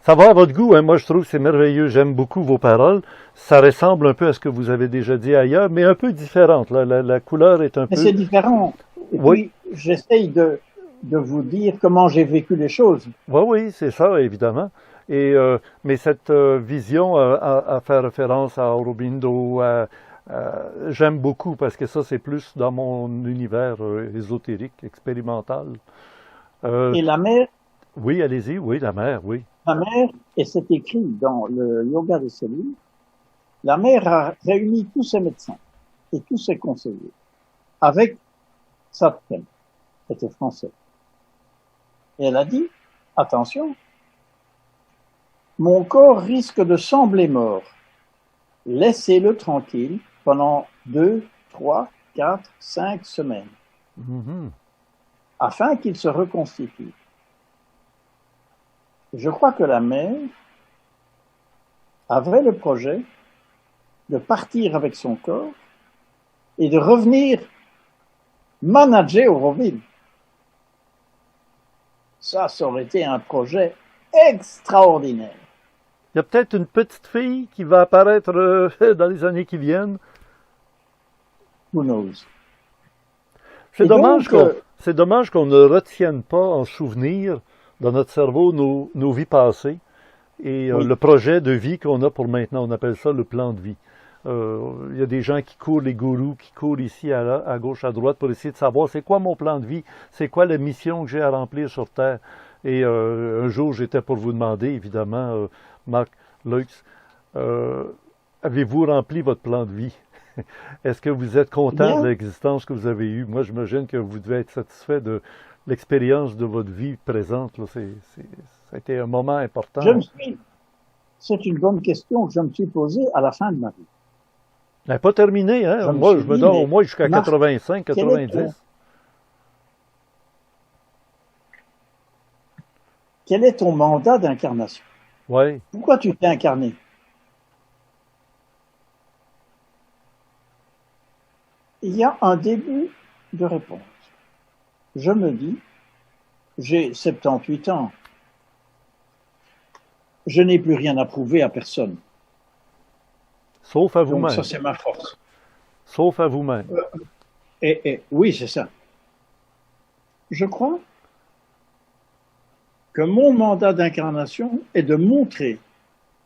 Speaker 1: Ça va à votre goût, hein? Moi je trouve que c'est merveilleux, j'aime beaucoup vos paroles. Ça ressemble un peu à ce que vous avez déjà dit ailleurs, mais un peu différente. Là. La couleur est un
Speaker 2: Mais
Speaker 1: peu.
Speaker 2: c'est différent. Et
Speaker 1: Oui,
Speaker 2: puis, j'essaye de vous dire comment j'ai vécu les choses.
Speaker 1: oui, oui, c'est ça, évidemment. Et, mais cette vision à faire référence à Aurobindo, j'aime beaucoup parce que ça, c'est plus dans mon univers ésotérique, expérimental. Euh,
Speaker 2: Et la mère,
Speaker 1: oui, allez-y, oui, la mer, oui.
Speaker 2: et c'est écrit dans le yoga des cellules, la mère a réuni tous ses médecins et tous ses conseillers avec Satken, qui était français. Et elle a dit, attention, mon corps risque de sembler mort. Laissez-le tranquille pendant 2, 3, 4, 5 semaines,
Speaker 1: Mhm.
Speaker 2: afin qu'il se reconstitue. Je crois que la mère avait le projet de partir avec son corps et de revenir manager Auroville. Ça aurait été un projet extraordinaire.
Speaker 1: Il y a peut-être une petite fille qui va apparaître dans les années qui viennent.
Speaker 2: Who knows?
Speaker 1: C'est
Speaker 2: Et
Speaker 1: dommage
Speaker 2: donc,
Speaker 1: c'est dommage qu'on ne retienne pas en souvenir dans notre cerveau nos vies passées et
Speaker 2: oui,
Speaker 1: le projet de vie qu'on a pour maintenant. On appelle ça le plan de vie. Il y a des gens qui courent, les gourous, qui courent ici à gauche, à droite pour essayer de savoir c'est quoi mon plan de vie, c'est quoi la mission que j'ai à remplir sur Terre. Et un jour, j'étais pour vous demander, évidemment, Marc Leux, avez-vous rempli votre plan de vie? Est-ce que vous êtes content de
Speaker 2: bien,
Speaker 1: l'existence que vous avez eue? Moi, j'imagine que vous devez être satisfait de l'expérience de votre vie présente. Là. Ça a été un moment
Speaker 2: je
Speaker 1: important.
Speaker 2: me suis, c'est une bonne question que je me suis posée à la fin de ma vie.
Speaker 1: Elle n'est pas terminée,
Speaker 2: Je
Speaker 1: hein?
Speaker 2: me
Speaker 1: Moi,
Speaker 2: suis
Speaker 1: je me
Speaker 2: dit,
Speaker 1: donne au
Speaker 2: mais
Speaker 1: moins jusqu'à
Speaker 2: Marc,
Speaker 1: 85,
Speaker 2: quel est ton,
Speaker 1: 90.
Speaker 2: quel est ton mandat d'incarnation?
Speaker 1: Oui.
Speaker 2: Pourquoi tu t'es incarné? Il y a un début de réponse. Je me dis, j'ai 78 ans, je n'ai plus rien à prouver à personne.
Speaker 1: Sauf à
Speaker 2: Donc ça,
Speaker 1: vous-même.
Speaker 2: c'est ma force.
Speaker 1: Sauf à vous-même.
Speaker 2: Et oui, c'est ça. Je crois que mon mandat d'incarnation est de montrer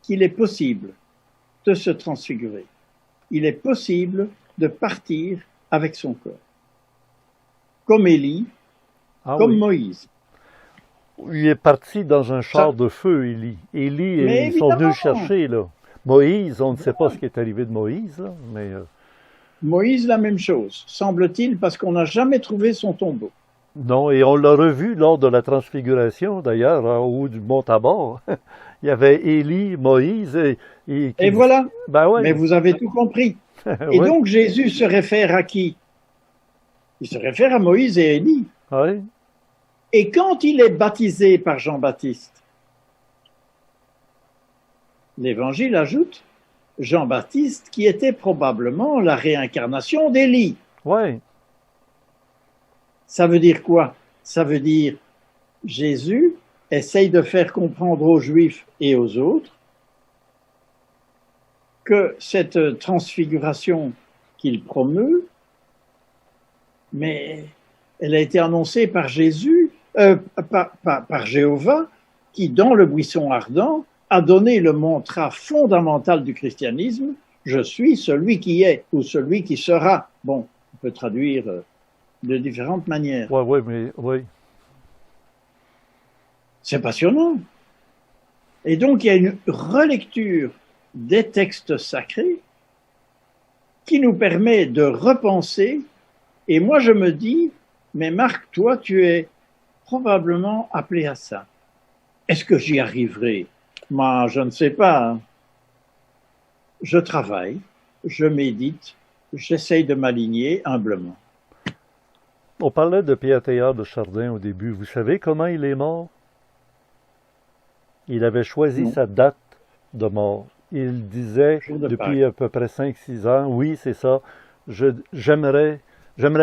Speaker 2: qu'il est possible de se transfigurer. Il est possible de partir avec son corps. Comme Élie,
Speaker 1: Ah
Speaker 2: comme
Speaker 1: oui.
Speaker 2: Moïse.
Speaker 1: Il est parti dans un char
Speaker 2: Ça,
Speaker 1: de feu, Élie. Élie,
Speaker 2: mais
Speaker 1: ils sont venus le
Speaker 2: évidemment,
Speaker 1: chercher, là. Moïse, on ne sait pas ce qui est arrivé de Moïse, là, mais
Speaker 2: Moïse, la même chose, semble-t-il, parce qu'on n'a jamais trouvé son tombeau.
Speaker 1: non, et on l'a revu lors de la transfiguration, d'ailleurs, en haut du mont Tabor. Il y avait Élie, Moïse, et qui
Speaker 2: Et
Speaker 1: dit,
Speaker 2: voilà,
Speaker 1: ben
Speaker 2: mais
Speaker 1: oui,
Speaker 2: vous avez tout compris. Et
Speaker 1: oui,
Speaker 2: donc Jésus se réfère à qui? Il se réfère à Moïse et Élie.
Speaker 1: oui,
Speaker 2: Et quand il est baptisé par Jean-Baptiste, l'Évangile ajoute Jean-Baptiste qui était probablement la réincarnation d'Élie.
Speaker 1: oui,
Speaker 2: Ça veut dire quoi? Ça veut dire Jésus essaye de faire comprendre aux Juifs et aux autres que cette transfiguration qu'il promeut, mais elle a été annoncée par Jésus, par Jéhovah, qui, dans le buisson ardent, a donné le mantra fondamental du christianisme, je suis celui qui est ou celui qui sera. Bon, on peut traduire de différentes manières.
Speaker 1: oui, oui, mais oui,
Speaker 2: C'est passionnant. Et donc, il y a une relecture des textes sacrés qui nous permet de repenser. Et moi, je me dis, mais Marc, toi, tu es probablement appelé à ça. Est-ce que j'y arriverai? Moi, je ne sais pas. Hein. Je travaille, je médite, j'essaye de m'aligner humblement.
Speaker 1: On parlait de Pierre Teilhard de Chardin au début. Vous savez comment il est mort? Il avait choisi
Speaker 2: Non,
Speaker 1: sa date de mort. Il disait
Speaker 2: jour de
Speaker 1: depuis
Speaker 2: Pâques.
Speaker 1: à peu près 5, 6 ans, oui, c'est ça, j'aimerais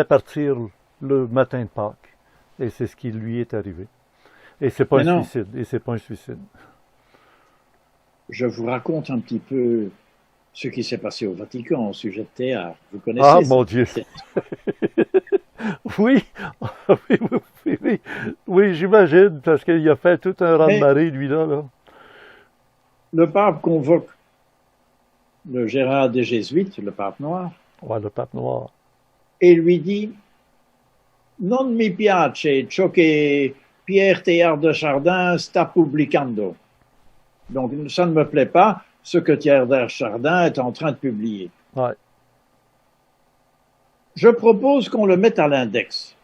Speaker 1: partir le matin de Pâques. Et c'est ce qui lui est arrivé. Et c'est pas un
Speaker 2: Mais non,
Speaker 1: suicide. Et c'est pas un suicide.
Speaker 2: je vous raconte un petit peu ce qui s'est passé au Vatican au sujet de théâtre. Vous
Speaker 1: Ah,
Speaker 2: connaissez ça?
Speaker 1: mon Dieu. Oui, oui, oui, oui, oui, oui, j'imagine, parce qu'il a fait tout un
Speaker 2: Mais
Speaker 1: raz-de-marée, lui-là, là.
Speaker 2: le pape convoque le gérard des Jésuites, le pape noir,
Speaker 1: Ouais, le pape noir.
Speaker 2: et lui dit non mi piace ciò che Pierre Teilhard de Chardin sta pubblicando. Donc, ça ne me plaît pas ce que Teilhard de Chardin est en train de publier.
Speaker 1: Ouais.
Speaker 2: Je propose qu'on le mette à l'index.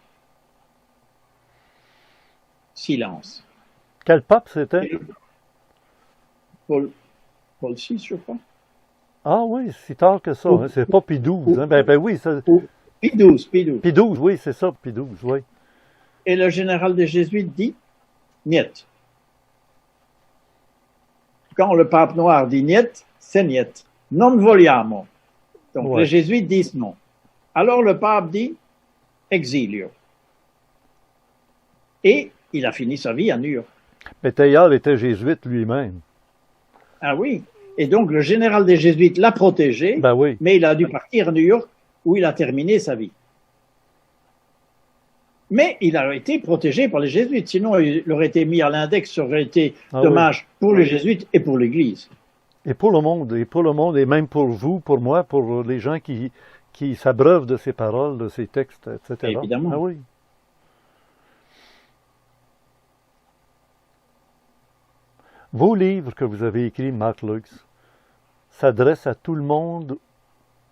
Speaker 2: Silence.
Speaker 1: Quel pape c'était?
Speaker 2: Et Paul, Paul VI, je crois.
Speaker 1: Ah oui, si tard que ça,
Speaker 2: Ou,
Speaker 1: hein. C'est pas Pie XII,
Speaker 2: ou,
Speaker 1: hein. Ben oui, ça,
Speaker 2: ou Pie XII, Pie XII.
Speaker 1: Pie XII, oui, c'est ça, Pie XII, oui.
Speaker 2: Et le général des Jésuites dit niet. Quand le pape noir dit niet, c'est niet. Non vogliamo. Donc les
Speaker 1: Ouais.
Speaker 2: jésuites disent non. Alors le pape dit exilio. Et il a fini sa vie à New York.
Speaker 1: Mais Teilhard était jésuite lui-même.
Speaker 2: Ah oui. Et donc le général des jésuites l'a protégé,
Speaker 1: Ben oui.
Speaker 2: mais il a dû partir à New York où il a terminé sa vie. Mais il a été protégé par les jésuites, sinon il aurait été mis à l'index, ça aurait été
Speaker 1: Ah oui.
Speaker 2: dommage pour les jésuites et pour l'Église.
Speaker 1: Et pour le monde, et même pour vous, pour moi, pour les gens qui s'abreuvent de ces paroles, de ces textes, etc.
Speaker 2: Évidemment.
Speaker 1: Ah oui. Vos livres que vous avez écrits, Marc Lux, s'adressent à tout le monde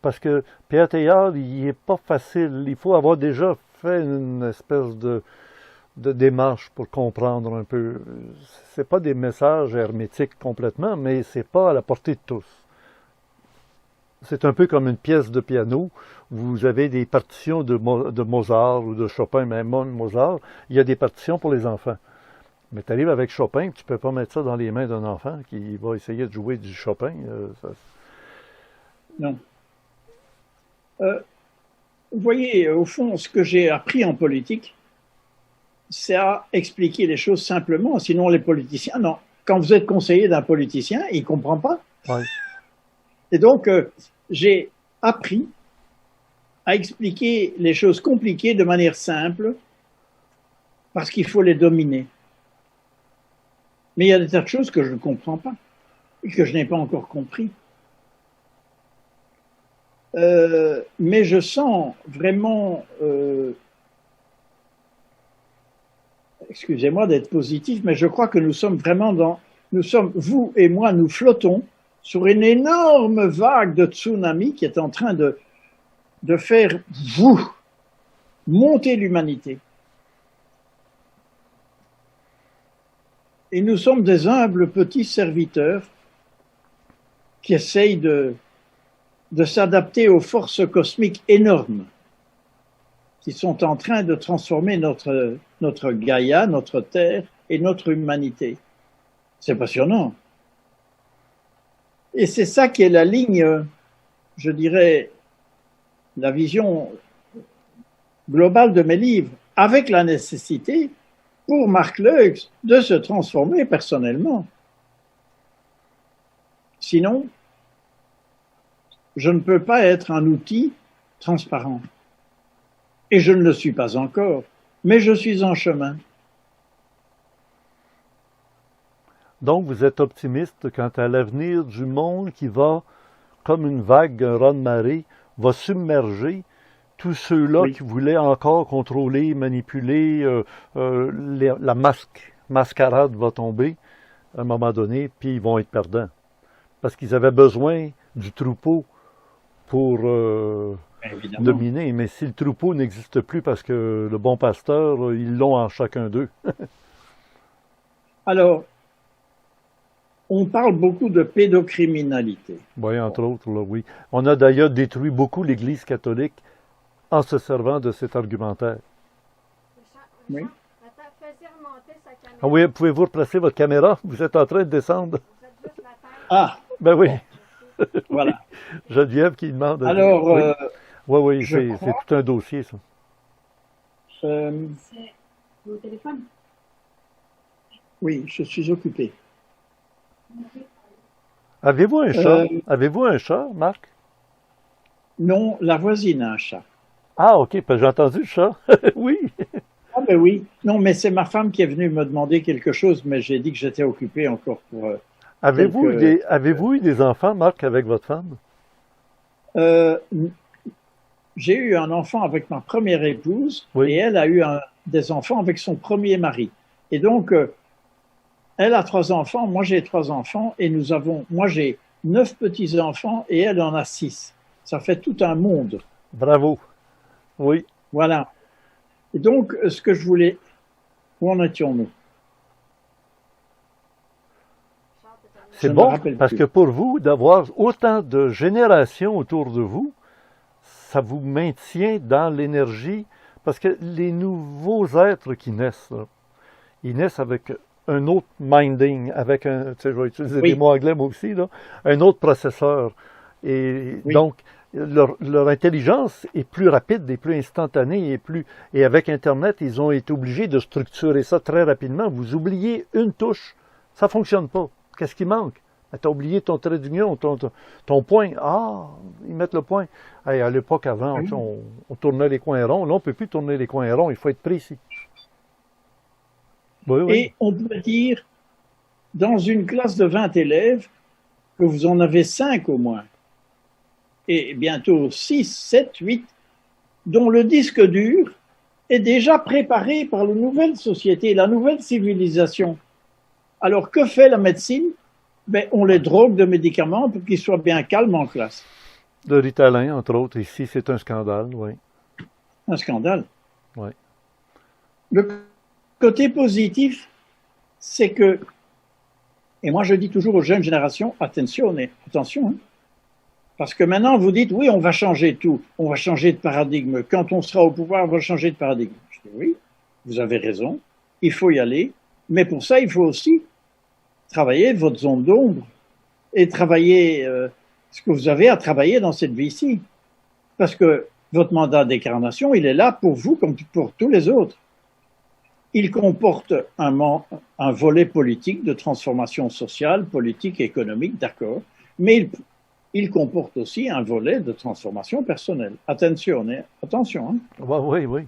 Speaker 1: parce que Pierre Teilhard, il n'est pas facile. Il faut avoir déjà fait une espèce de démarche pour comprendre un peu. C'est pas des messages hermétiques complètement, mais c'est pas à la portée de tous. C'est un peu comme une pièce de piano. Vous avez des partitions de Mozart ou de Chopin, même Mozart. Il y a des partitions pour les enfants. Mais tu arrives avec Chopin, tu peux pas mettre ça dans les mains d'un enfant qui va essayer de jouer du Chopin.
Speaker 2: Non. Vous voyez, au fond, ce que j'ai appris en politique, c'est à expliquer les choses simplement. Sinon, les politiciens, non. Quand vous êtes conseiller d'un politicien, il ne comprend pas.
Speaker 1: Ouais.
Speaker 2: Et donc, j'ai appris à expliquer les choses compliquées de manière simple parce qu'il faut les dominer. Mais il y a des tas de choses que je ne comprends pas et que je n'ai pas encore compris. Mais je sens vraiment excusez-moi d'être positif, mais je crois que nous sommes vraiment vous et moi, nous flottons sur une énorme vague de tsunami qui est en train de faire monter l'humanité. Et nous sommes des humbles petits serviteurs qui essayent de s'adapter aux forces cosmiques énormes qui sont en train de transformer notre Gaïa, notre Terre et notre humanité. C'est passionnant. Et c'est ça qui est la ligne, je dirais, la vision globale de mes livres, avec la nécessité pour Marc Leux de se transformer personnellement. Sinon, je ne peux pas être un outil transparent. Et je ne le suis pas encore, mais je suis en chemin.
Speaker 1: Donc, vous êtes optimiste quant à l'avenir du monde qui va, comme une vague, un raz-de-marée, va submerger tous ceux-là qui voulaient encore contrôler, manipuler, la mascarade va tomber à un moment donné, puis ils vont être perdants. Parce qu'ils avaient besoin du troupeau pour dominer. Mais si le troupeau n'existe plus parce que le bon pasteur, ils l'ont en chacun d'eux.
Speaker 2: Alors, on parle beaucoup de pédocriminalité.
Speaker 1: Oui, entre autres, là, oui. On a d'ailleurs détruit beaucoup l'Église catholique en se servant de cet argumentaire.
Speaker 2: Oui.
Speaker 1: Ah oui, pouvez-vous replacer votre caméra? Vous êtes en train de descendre.
Speaker 2: Ah!
Speaker 1: Ben oui.
Speaker 2: Voilà.
Speaker 1: Geneviève qui demande.
Speaker 2: Alors,
Speaker 1: oui, c'est tout un dossier, ça.
Speaker 2: C'est au téléphone? Oui, je suis occupé.
Speaker 1: Avez-vous un chat? Avez-vous un chat, Marc?
Speaker 2: Non, la voisine a un chat.
Speaker 1: Ah, OK, j'ai entendu le chat. Oui.
Speaker 2: Ah ben oui. Non, mais c'est ma femme qui est venue me demander quelque chose, mais j'ai dit que j'étais occupé encore pour...
Speaker 1: Avez-vous eu des enfants, Marc, avec votre femme?
Speaker 2: J'ai eu un enfant avec ma première épouse,
Speaker 1: oui.
Speaker 2: Et elle a eu des enfants avec son premier mari. Et donc, elle a 3 enfants, moi j'ai 3 enfants, et moi j'ai 9 petits-enfants, et elle en a 6. Ça fait tout un monde.
Speaker 1: Bravo. Oui.
Speaker 2: Voilà. Et donc, ce que je voulais... Où en étions-nous?
Speaker 1: C'est bon, parce que pour vous, d'avoir autant de générations autour de vous, ça vous maintient dans l'énergie, parce que les nouveaux êtres qui naissent, là, ils naissent avec un autre minding, avec un, tu sais, je vais utiliser des mots anglais moi aussi, là, un autre processeur. Et donc, leur intelligence est plus rapide et plus instantanée et avec Internet, ils ont été obligés de structurer ça très rapidement. Vous oubliez une touche, ça ne fonctionne pas. Qu'est-ce qui manque? Tu as oublié ton trait d'union, ton point. Ah, ils mettent le point. Hey, à l'époque, avant, on tournait les coins ronds. Là, on ne peut plus tourner les coins ronds. Il faut être précis. Oui.
Speaker 2: Et on peut dire, dans une classe de 20 élèves, que vous en avez 5 au moins. Et bientôt 6, 7, 8, dont le disque dur est déjà préparé par la nouvelle société, la nouvelle civilisation. Alors, que fait la médecine? Ben, on les drogue de médicaments pour qu'ils soient bien calmes en classe.
Speaker 1: Le Ritalin, entre autres, ici, c'est un scandale, oui.
Speaker 2: Un scandale.
Speaker 1: Oui.
Speaker 2: Le côté positif, c'est que, et moi je dis toujours aux jeunes générations, attention, hein, parce que maintenant vous dites, oui, on va changer tout, on va changer de paradigme. Quand on sera au pouvoir, on va changer de paradigme. Je dis, oui, vous avez raison, il faut y aller, mais pour ça, il faut aussi travailler votre zone d'ombre et travailler ce que vous avez à travailler dans cette vie-ci. Parce que votre mandat d'incarnation, il est là pour vous comme pour tous les autres. Il comporte un volet politique de transformation sociale, politique, économique, d'accord, mais il comporte aussi un volet de transformation personnelle. Attention, hein.
Speaker 1: Oui.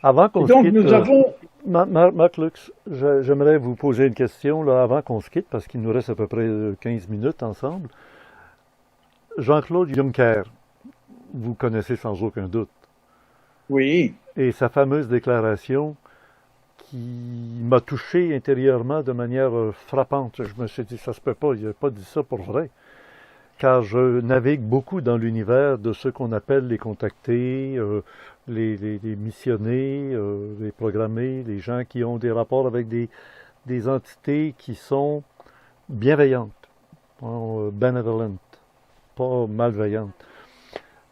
Speaker 1: Avant qu'on se quitte,
Speaker 2: nous avons...
Speaker 1: Marc Lux, j'aimerais vous poser une question là, avant qu'on se quitte, parce qu'il nous reste à peu près 15 minutes ensemble. Jean-Claude Juncker, vous connaissez sans aucun doute.
Speaker 2: Oui,
Speaker 1: Et sa fameuse déclaration qui m'a touché intérieurement de manière frappante. Je me suis dit, ça se peut pas, il n'a pas dit ça pour vrai. Car je navigue beaucoup dans l'univers de ceux qu'on appelle les contactés, les missionnés, les programmés, les gens qui ont des rapports avec des entités qui sont bienveillantes, benevolent, pas malveillantes.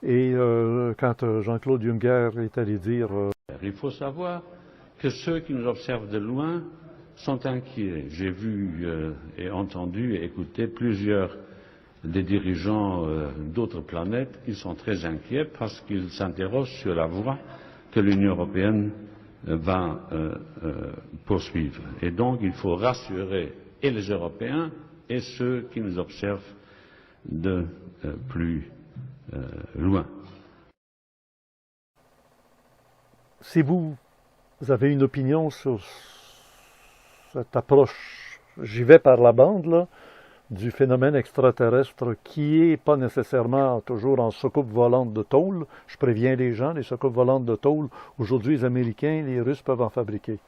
Speaker 1: Et quand Jean-Claude Juncker est allé dire
Speaker 3: Il faut savoir que ceux qui nous observent de loin sont inquiets. J'ai vu et entendu et écouté plusieurs des dirigeants d'autres planètes qui sont très inquiets parce qu'ils s'interrogent sur la voie que l'Union européenne va poursuivre. Et donc il faut rassurer et les Européens et ceux qui nous observent de plus loin.
Speaker 1: si vous avez une opinion sur cette approche, j'y vais par la bande, là, du phénomène extraterrestre qui est pas nécessairement toujours en soucoupe volante de tôle. Je préviens les gens, les soucoupes volantes de tôle, aujourd'hui les Américains, les Russes peuvent en fabriquer.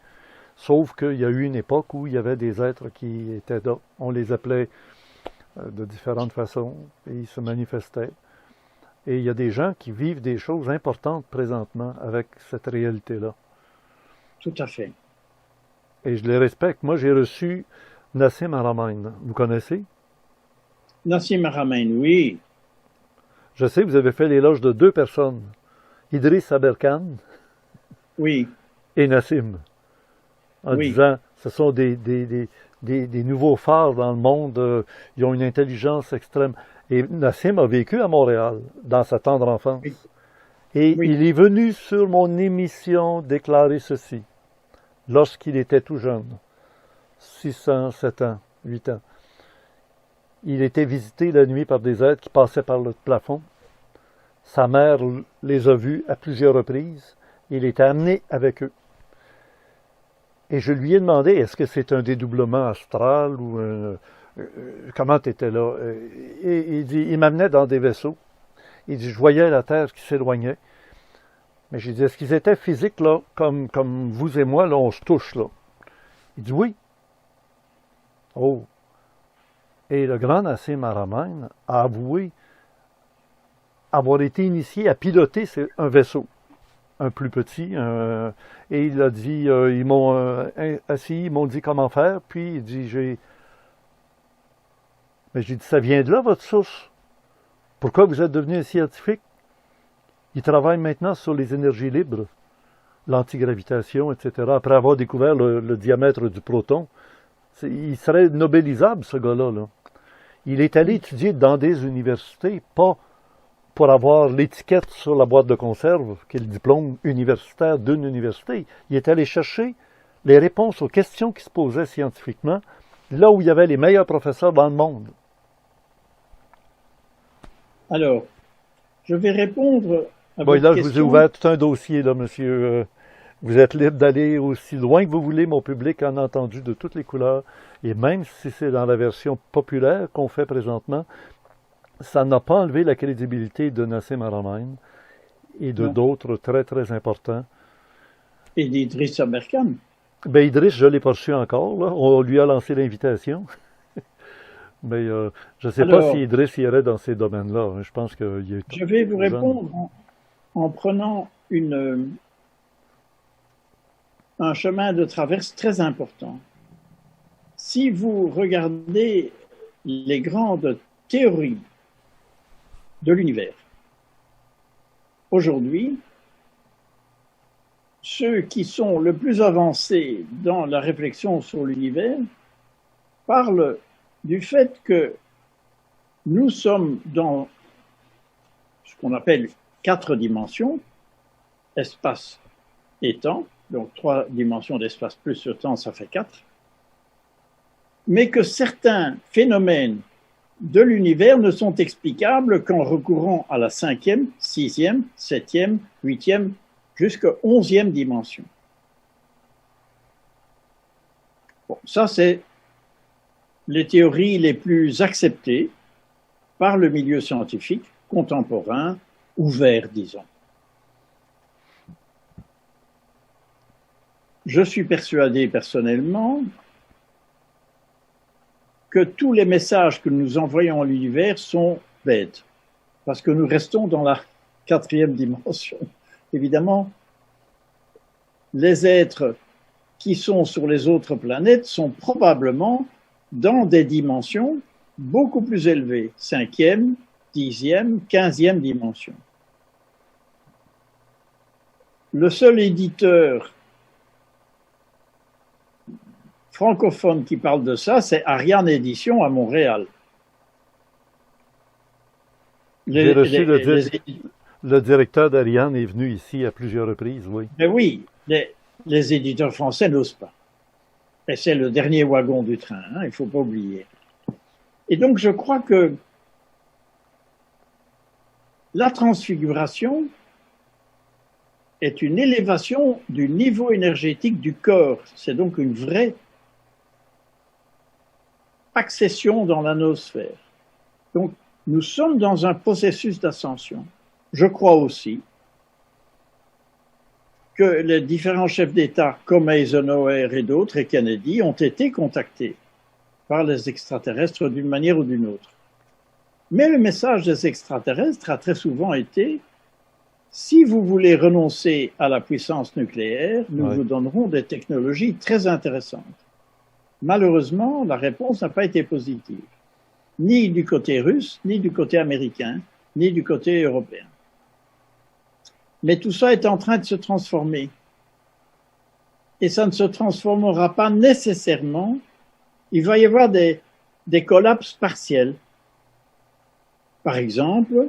Speaker 1: Sauf qu'il y a eu une époque où il y avait des êtres qui étaient là. On les appelait de différentes façons et ils se manifestaient. Et il y a des gens qui vivent des choses importantes présentement avec cette réalité-là.
Speaker 2: tout à fait.
Speaker 1: Et je les respecte. Moi, j'ai reçu Nassim Haramein. Vous connaissez?
Speaker 2: Nassim Haramein, oui,
Speaker 1: Je sais que vous avez fait l'éloge de deux personnes, Idriss Aberkan
Speaker 2: oui,
Speaker 1: et Nassim, en
Speaker 2: oui.
Speaker 1: disant ce sont des nouveaux phares dans le monde, ils ont une intelligence extrême. Et Nassim a vécu à Montréal dans sa tendre enfance.
Speaker 2: Oui.
Speaker 1: Et
Speaker 2: Oui.
Speaker 1: il est venu sur mon émission déclarer ceci, lorsqu'il était tout jeune, 6 ans, 7 ans, 8 ans. Il était visité la nuit par des êtres qui passaient par le plafond. Sa mère les a vus à plusieurs reprises. Il était amené avec eux. Et je lui ai demandé, est-ce que c'est un dédoublement astral ou comment tu étais là? Et il dit, il m'amenait dans des vaisseaux. Il dit, je voyais la Terre qui s'éloignait. Mais j'ai dit, est-ce qu'ils étaient physiques, là, comme vous et moi, là, on se touche, là? Il dit, oui. Oh. Et le grand Nassim Haramein a avoué avoir été initié à piloter un vaisseau, un plus petit, et il a dit, ils m'ont assis, ils m'ont dit comment faire, puis il dit, mais j'ai dit, ça vient de là, votre source? Pourquoi vous êtes devenu un scientifique? Il travaille maintenant sur les énergies libres, l'antigravitation, etc., après avoir découvert le diamètre du proton. Il serait nobélisable, ce gars-là, là. Il est allé étudier dans des universités, pas pour avoir l'étiquette sur la boîte de conserve, qui est le diplôme universitaire d'une université. Il est allé chercher les réponses aux questions qui se posaient scientifiquement, là où il y avait les meilleurs professeurs dans le monde.
Speaker 2: Alors, je vais répondre à
Speaker 1: Bon,
Speaker 2: votre
Speaker 1: là, je
Speaker 2: question.
Speaker 1: vous ai ouvert tout un dossier, là, monsieur. Vous êtes libre d'aller aussi loin que vous voulez. Mon public en a entendu de toutes les couleurs. Et même si c'est dans la version populaire qu'on fait présentement, ça n'a pas enlevé la crédibilité de Nassim Haramein et de
Speaker 2: Non.
Speaker 1: d'autres très, très importants.
Speaker 2: Et d'Idriss Aberkan.
Speaker 1: Ben, Idriss, je ne l'ai pas reçu encore, là. On lui a lancé l'invitation. Mais je ne sais pas
Speaker 2: Alors,
Speaker 1: si Idriss irait dans ces domaines-là. Je pense qu'il est
Speaker 2: je vais vous
Speaker 1: jeune.
Speaker 2: répondre en prenant un chemin de traverse très important. Si vous regardez les grandes théories de l'univers, aujourd'hui, ceux qui sont le plus avancés dans la réflexion sur l'univers parlent du fait que nous sommes dans ce qu'on appelle 4 dimensions, espace et temps, donc 3 dimensions d'espace plus le temps, ça fait 4, mais que certains phénomènes de l'univers ne sont explicables qu'en recourant à la 5e, 6e, 7e, 8e, jusqu'à 11e dimension. Bon, ça, c'est les théories les plus acceptées par le milieu scientifique contemporain, ouvert, disons. je suis persuadé personnellement que tous les messages que nous envoyons à l'univers sont bêtes, parce que nous restons dans la 4e dimension. Évidemment, les êtres qui sont sur les autres planètes sont probablement dans des dimensions beaucoup plus élevées, 5e, 10e, 15e dimension. Le seul éditeur francophone qui parle de ça, c'est Ariane Édition à Montréal.
Speaker 1: Le directeur d'Ariane est venu ici à plusieurs reprises, oui.
Speaker 2: Mais oui, les éditeurs français n'osent pas. Et c'est le dernier wagon du train, hein, il ne faut pas oublier. Et donc je crois que la transfiguration est une élévation du niveau énergétique du corps. C'est donc une vraie accession dans la noosphère. Donc nous sommes dans un processus d'ascension. Je crois aussi que les différents chefs d'État, comme Eisenhower et d'autres, et Kennedy, ont été contactés par les extraterrestres d'une manière ou d'une autre. Mais le message des extraterrestres a très souvent été « Si vous voulez renoncer à la puissance nucléaire, nous vous donnerons des technologies très intéressantes. » Malheureusement, la réponse n'a pas été positive, ni du côté russe, ni du côté américain, ni du côté européen. Mais tout ça est en train de se transformer. Et ça ne se transformera pas nécessairement. Il va y avoir des collapses partiels. Par exemple,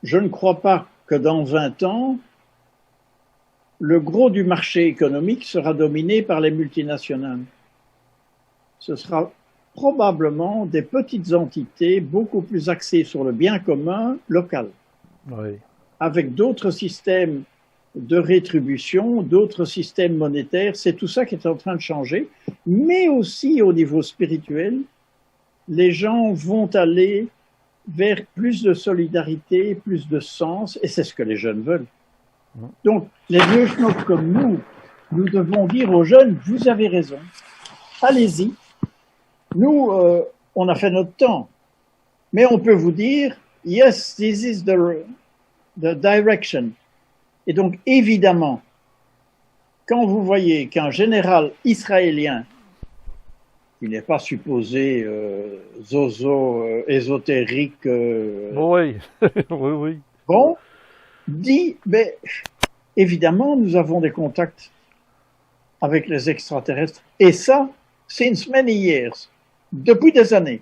Speaker 2: je ne crois pas que dans 20 ans, le gros du marché économique sera dominé par les multinationales. Ce sera probablement des petites entités beaucoup plus axées sur le bien commun local.
Speaker 1: Oui.
Speaker 2: Avec d'autres systèmes de rétribution, d'autres systèmes monétaires, c'est tout ça qui est en train de changer. Mais aussi au niveau spirituel, les gens vont aller vers plus de solidarité, plus de sens, et c'est ce que les jeunes veulent. Donc, les vieux schnocks comme nous devons dire aux jeunes, vous avez raison, allez-y. Nous, on a fait notre temps, mais on peut vous dire, yes, this is the direction. Et donc, évidemment, quand vous voyez qu'un général israélien, qui n'est pas supposé zozo ésotérique,
Speaker 1: oui, oui.
Speaker 2: Bon, dit, mais évidemment, nous avons des contacts avec les extraterrestres, et ça, since many years, depuis des années.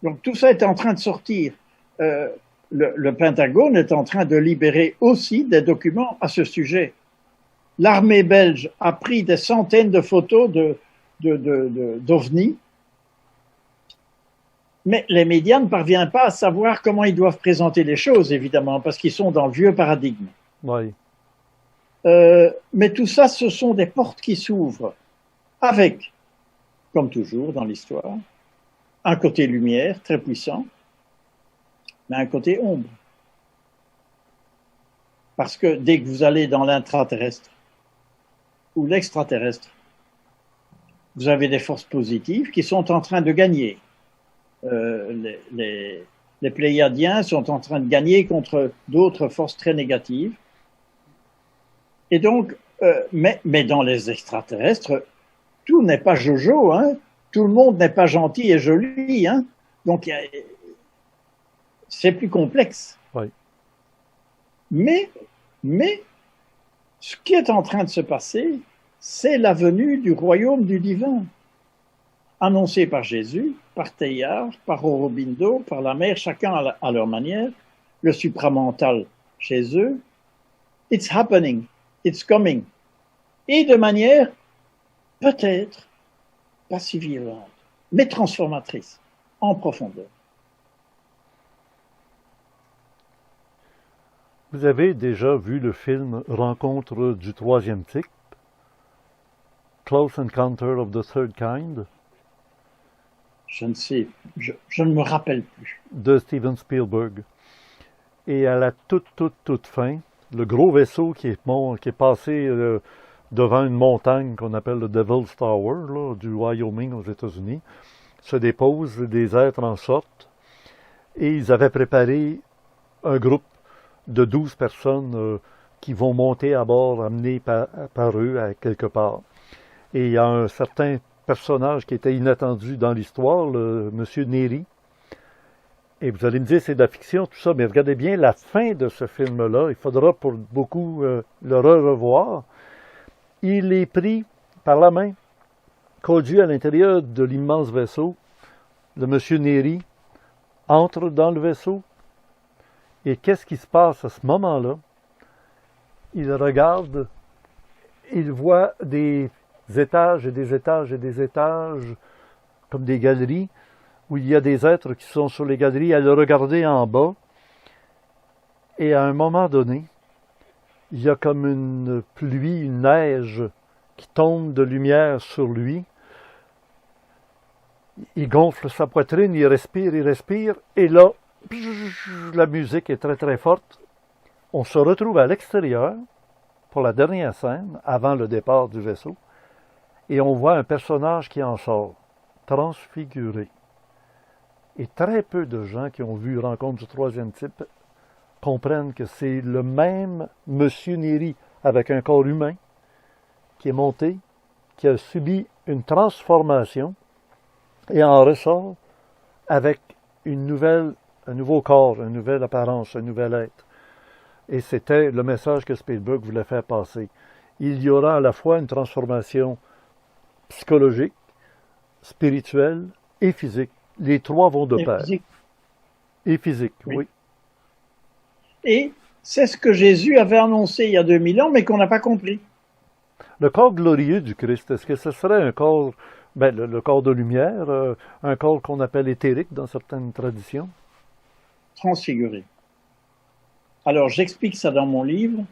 Speaker 2: Donc tout ça est en train de sortir. Le Pentagone est en train de libérer aussi des documents à ce sujet. L'armée belge a pris des centaines de photos d'OVNI, mais les médias ne parviennent pas à savoir comment ils doivent présenter les choses, évidemment, parce qu'ils sont dans le vieux paradigme.
Speaker 1: Oui.
Speaker 2: Mais tout ça, ce sont des portes qui s'ouvrent avec, comme toujours dans l'histoire, un côté lumière très puissant, mais un côté ombre. Parce que dès que vous allez dans l'intraterrestre ou l'extraterrestre, vous avez des forces positives qui sont en train de gagner. Les Pléiadiens sont en train de gagner contre d'autres forces très négatives. Et donc, mais dans les extraterrestres, tout n'est pas jojo, hein. Tout le monde n'est pas gentil et joli, hein. Donc, c'est plus complexe.
Speaker 1: Oui.
Speaker 2: Mais, ce qui est en train de se passer, c'est la venue du royaume du divin, annoncé par Jésus, par Teilhard, par Aurobindo, par la mère, chacun à leur manière, le supramental chez eux. It's happening, it's coming. Et de manière peut-être pas si violente, mais transformatrice, en profondeur.
Speaker 1: Vous avez déjà vu le film Rencontre du troisième type, Close Encounter of the Third Kind?
Speaker 2: Je ne sais, je ne me rappelle plus.
Speaker 1: De Steven Spielberg. Et à la toute fin, le gros vaisseau qui est passé devant une montagne qu'on appelle le Devil's Tower, là, du Wyoming aux États-Unis, se déposent, des êtres en sortent, et ils avaient préparé un groupe de 12 personnes qui vont monter à bord, amenés par eux à quelque part. Et il y a un certain personnage qui était inattendu dans l'histoire, le monsieur Neri. Et vous allez me dire, c'est de la fiction, tout ça, mais regardez bien la fin de ce film-là. Il faudra pour beaucoup le revoir. Il est pris par la main, conduit à l'intérieur de l'immense vaisseau. Le monsieur Neri entre dans le vaisseau. Et qu'est-ce qui se passe à ce moment-là? Il regarde, il voit des étages et des étages et des étages, comme des galeries, où il y a des êtres qui sont sur les galeries, à le regarder en bas. Et à un moment donné, il y a comme une pluie, une neige qui tombe de lumière sur lui. Il gonfle sa poitrine, il respire, et là, la musique est très très forte. On se retrouve à l'extérieur pour la dernière scène, avant le départ du vaisseau, et on voit un personnage qui en sort, transfiguré. Et très peu de gens qui ont vu Rencontre du troisième type comprennent que c'est le même monsieur Neri avec un corps humain qui est monté, qui a subi une transformation et en ressort avec un nouveau corps, une nouvelle apparence, un nouvel être. Et c'était le message que Spielberg voulait faire passer. Il y aura à la fois une transformation psychologique, spirituelle et physique. Les trois vont de pair. Et physique, oui.
Speaker 2: Et c'est ce que Jésus avait annoncé il y a 2000 ans, mais qu'on n'a pas compris.
Speaker 1: Le corps glorieux du Christ, est-ce que ce serait un corps, le corps de lumière, un corps qu'on appelle éthérique dans certaines traditions?
Speaker 2: Transfiguré. Alors, j'explique ça dans mon livre.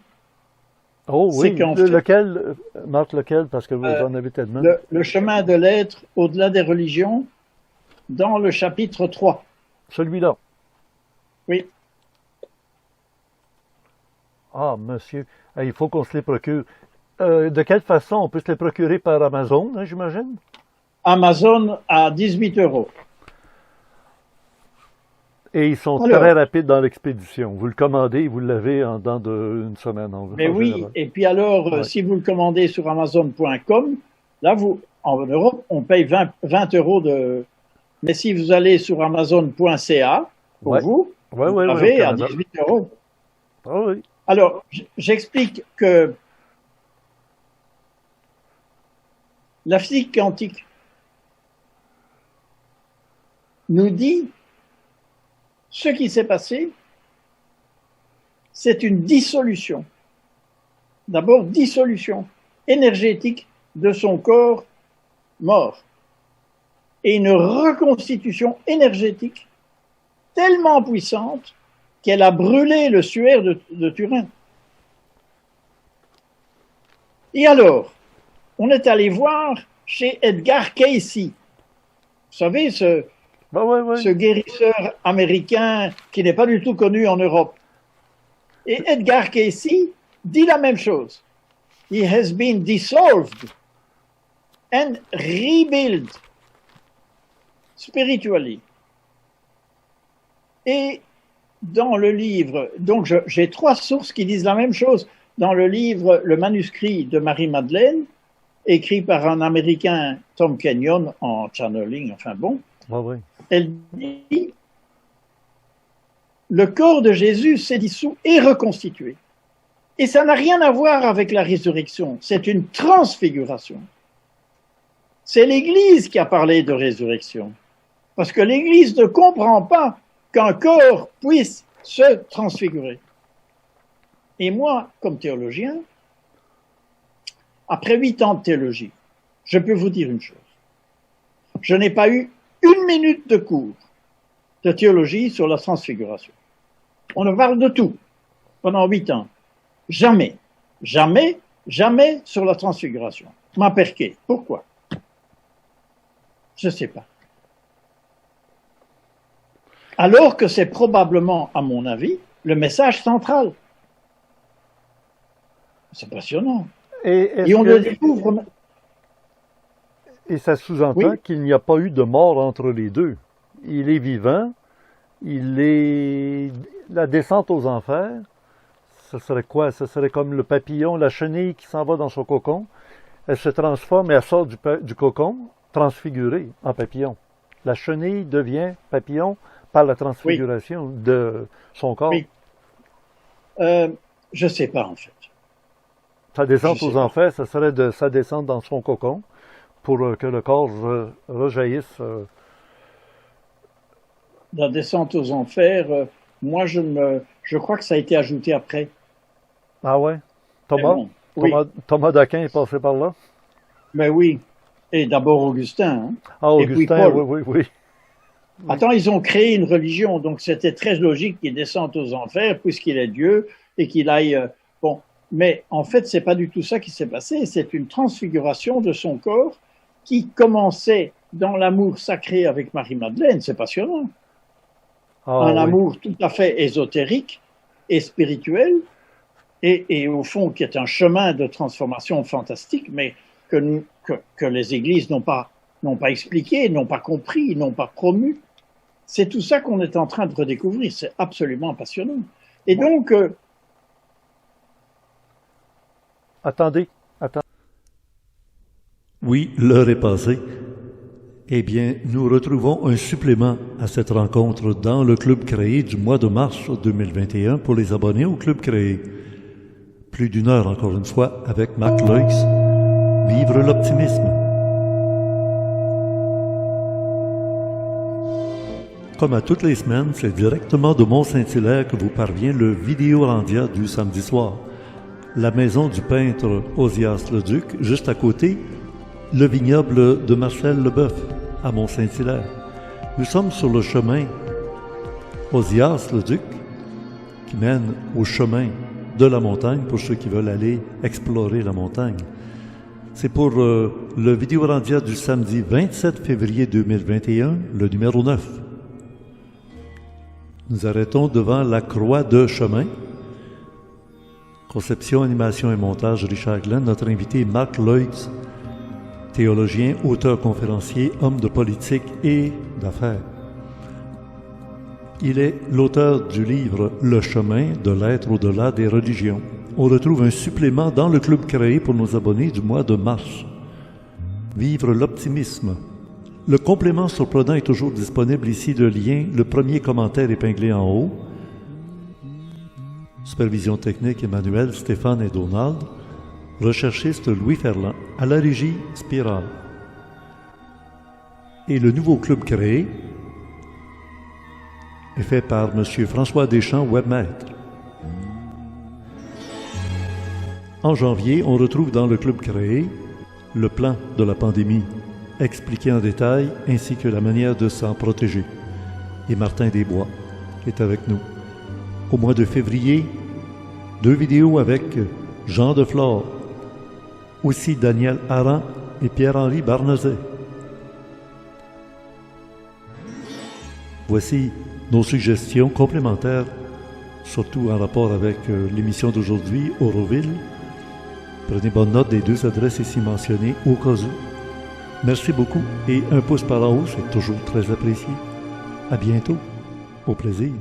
Speaker 1: Oh oui, lequel, Marc, lequel, parce que vous en avez tellement.
Speaker 2: Le chemin de l'être au-delà des religions, dans le chapitre 3.
Speaker 1: Celui-là?
Speaker 2: Oui.
Speaker 1: Ah, monsieur, il faut qu'on se les procure. De quelle façon? On peut se les procurer par Amazon, hein, j'imagine?
Speaker 2: Amazon à 18 €.
Speaker 1: Et ils sont très rapides dans l'expédition. Vous le commandez, vous l'avez en dedans d'une semaine.
Speaker 2: Mais oui, général. Et puis alors, si vous le commandez sur Amazon.com, là, en Europe, on paye 20 € de... Mais si vous allez sur Amazon.ca, pour vous avez à 18 €.
Speaker 1: Ah oui.
Speaker 2: Alors, j'explique que la physique quantique nous dit ce qui s'est passé, c'est une dissolution. D'abord, dissolution énergétique de son corps mort. Et une reconstitution énergétique tellement puissante qu'elle a brûlé le suaire de Turin. Et alors, on est allé voir chez Edgar Cayce. Vous savez, ce guérisseur américain qui n'est pas du tout connu en Europe. Et Edgar Cayce dit la même chose. He has been dissolved and rebuilt spiritually. Et dans le livre, donc j'ai 3 sources qui disent la même chose. Dans le livre, le manuscrit de Marie-Madeleine, écrit par un Américain, Tom Kenyon, en channeling, enfin bon, elle dit « Le corps de Jésus s'est dissous et reconstitué. » Et ça n'a rien à voir avec la résurrection, c'est une transfiguration. C'est l'Église qui a parlé de résurrection. Parce que l'Église ne comprend pas qu'un corps puisse se transfigurer. Et moi, comme théologien, après 8 ans de théologie, je peux vous dire une chose. Je n'ai pas eu 1 minute de cours de théologie sur la transfiguration. On en parle de tout pendant 8 ans. Jamais, jamais, jamais sur la transfiguration. Ma perqué. Pourquoi? Je ne sais pas. Alors que c'est probablement, à mon avis, le message central. C'est passionnant. Et on le découvre.
Speaker 1: Et ça sous-entend
Speaker 2: Oui.
Speaker 1: qu'il n'y a pas eu de mort entre les deux. Il est vivant, il est... La descente aux enfers, ce serait quoi? Ce serait comme le papillon, la chenille qui s'en va dans son cocon. Elle se transforme et elle sort du cocon, transfigurée en papillon. La chenille devient papillon par la transfiguration de son corps.
Speaker 2: Oui. Je sais pas, en fait.
Speaker 1: Sa descente
Speaker 2: Je sais
Speaker 1: aux
Speaker 2: pas.
Speaker 1: enfers, ce serait de sa descente dans son cocon pour que le corps rejaillisse.
Speaker 2: La descente aux enfers, moi, je crois que ça a été ajouté après.
Speaker 1: Ah ouais?
Speaker 2: Mais
Speaker 1: Thomas?
Speaker 2: bon, oui,
Speaker 1: Thomas d'Aquin est passé par là?
Speaker 2: mais oui. Et d'abord Augustin, hein.
Speaker 1: Ah,
Speaker 2: Et puis
Speaker 1: Augustin,
Speaker 2: Paul.
Speaker 1: oui, oui, oui.
Speaker 2: Attends, ils ont créé une religion, donc c'était très logique qu'il descende aux enfers puisqu'il est Dieu et qu'il aille. Bon, mais en fait, c'est pas du tout ça qui s'est passé. C'est une transfiguration de son corps qui commençait dans l'amour sacré avec Marie-Madeleine. C'est passionnant.
Speaker 1: Ah,
Speaker 2: Un
Speaker 1: oui.
Speaker 2: amour tout à fait ésotérique et spirituel, et au fond qui est un chemin de transformation fantastique, mais que les églises n'ont pas expliqué, n'ont pas compris, n'ont pas promu. C'est tout ça qu'on est en train de redécouvrir. C'est absolument passionnant. Et donc,
Speaker 1: Attendez. Oui, l'heure est passée. Eh bien, nous retrouvons un supplément à cette rencontre dans le Club créé du mois de mars 2021 pour les abonnés au Club créé. Plus d'une heure, encore une fois, avec Marc Loix. Vivre l'optimisme. Comme à toutes les semaines, c'est directement de Mont-Saint-Hilaire que vous parvient le Vidéorandia du samedi soir. La maison du peintre Osias Leduc, juste à côté, le vignoble de Marcel Leboeuf, à Mont-Saint-Hilaire. Nous sommes sur le chemin Osias Leduc, qui mène au chemin de la montagne pour ceux qui veulent aller explorer la montagne. C'est pour le Vidéorandia du samedi 27 février 2021, le numéro 9. Nous arrêtons devant la croix de chemin. Conception, animation et montage, Richard Glenn. Notre invité, Marc Loix, théologien, auteur conférencier, homme de politique et d'affaires. Il est l'auteur du livre Le chemin de l'être au-delà des religions. On retrouve un supplément dans le club créé pour nos abonnés du mois de mars. Vivre l'optimisme. Le complément surprenant est toujours disponible ici, le lien, le premier commentaire épinglé en haut. Supervision technique Emmanuel, Stéphane et Donald. Recherchiste Louis Ferland. À la régie, Spirale. Et le nouveau club créé est fait par M. François Deschamps, webmaître. En janvier, on retrouve dans le club créé le plan de la pandémie, expliqué en détail, ainsi que la manière de s'en protéger. Et Martin Desbois est avec nous. Au mois de février, 2 vidéos avec Jean Deflore, aussi Daniel Aran et Pierre-Henri Barnezet. Voici nos suggestions complémentaires, surtout en rapport avec l'émission d'aujourd'hui, Auroville. Prenez bonne note des 2 adresses ici mentionnées au cas où. Merci beaucoup et un pouce par en haut, c'est toujours très apprécié. À bientôt. Au plaisir.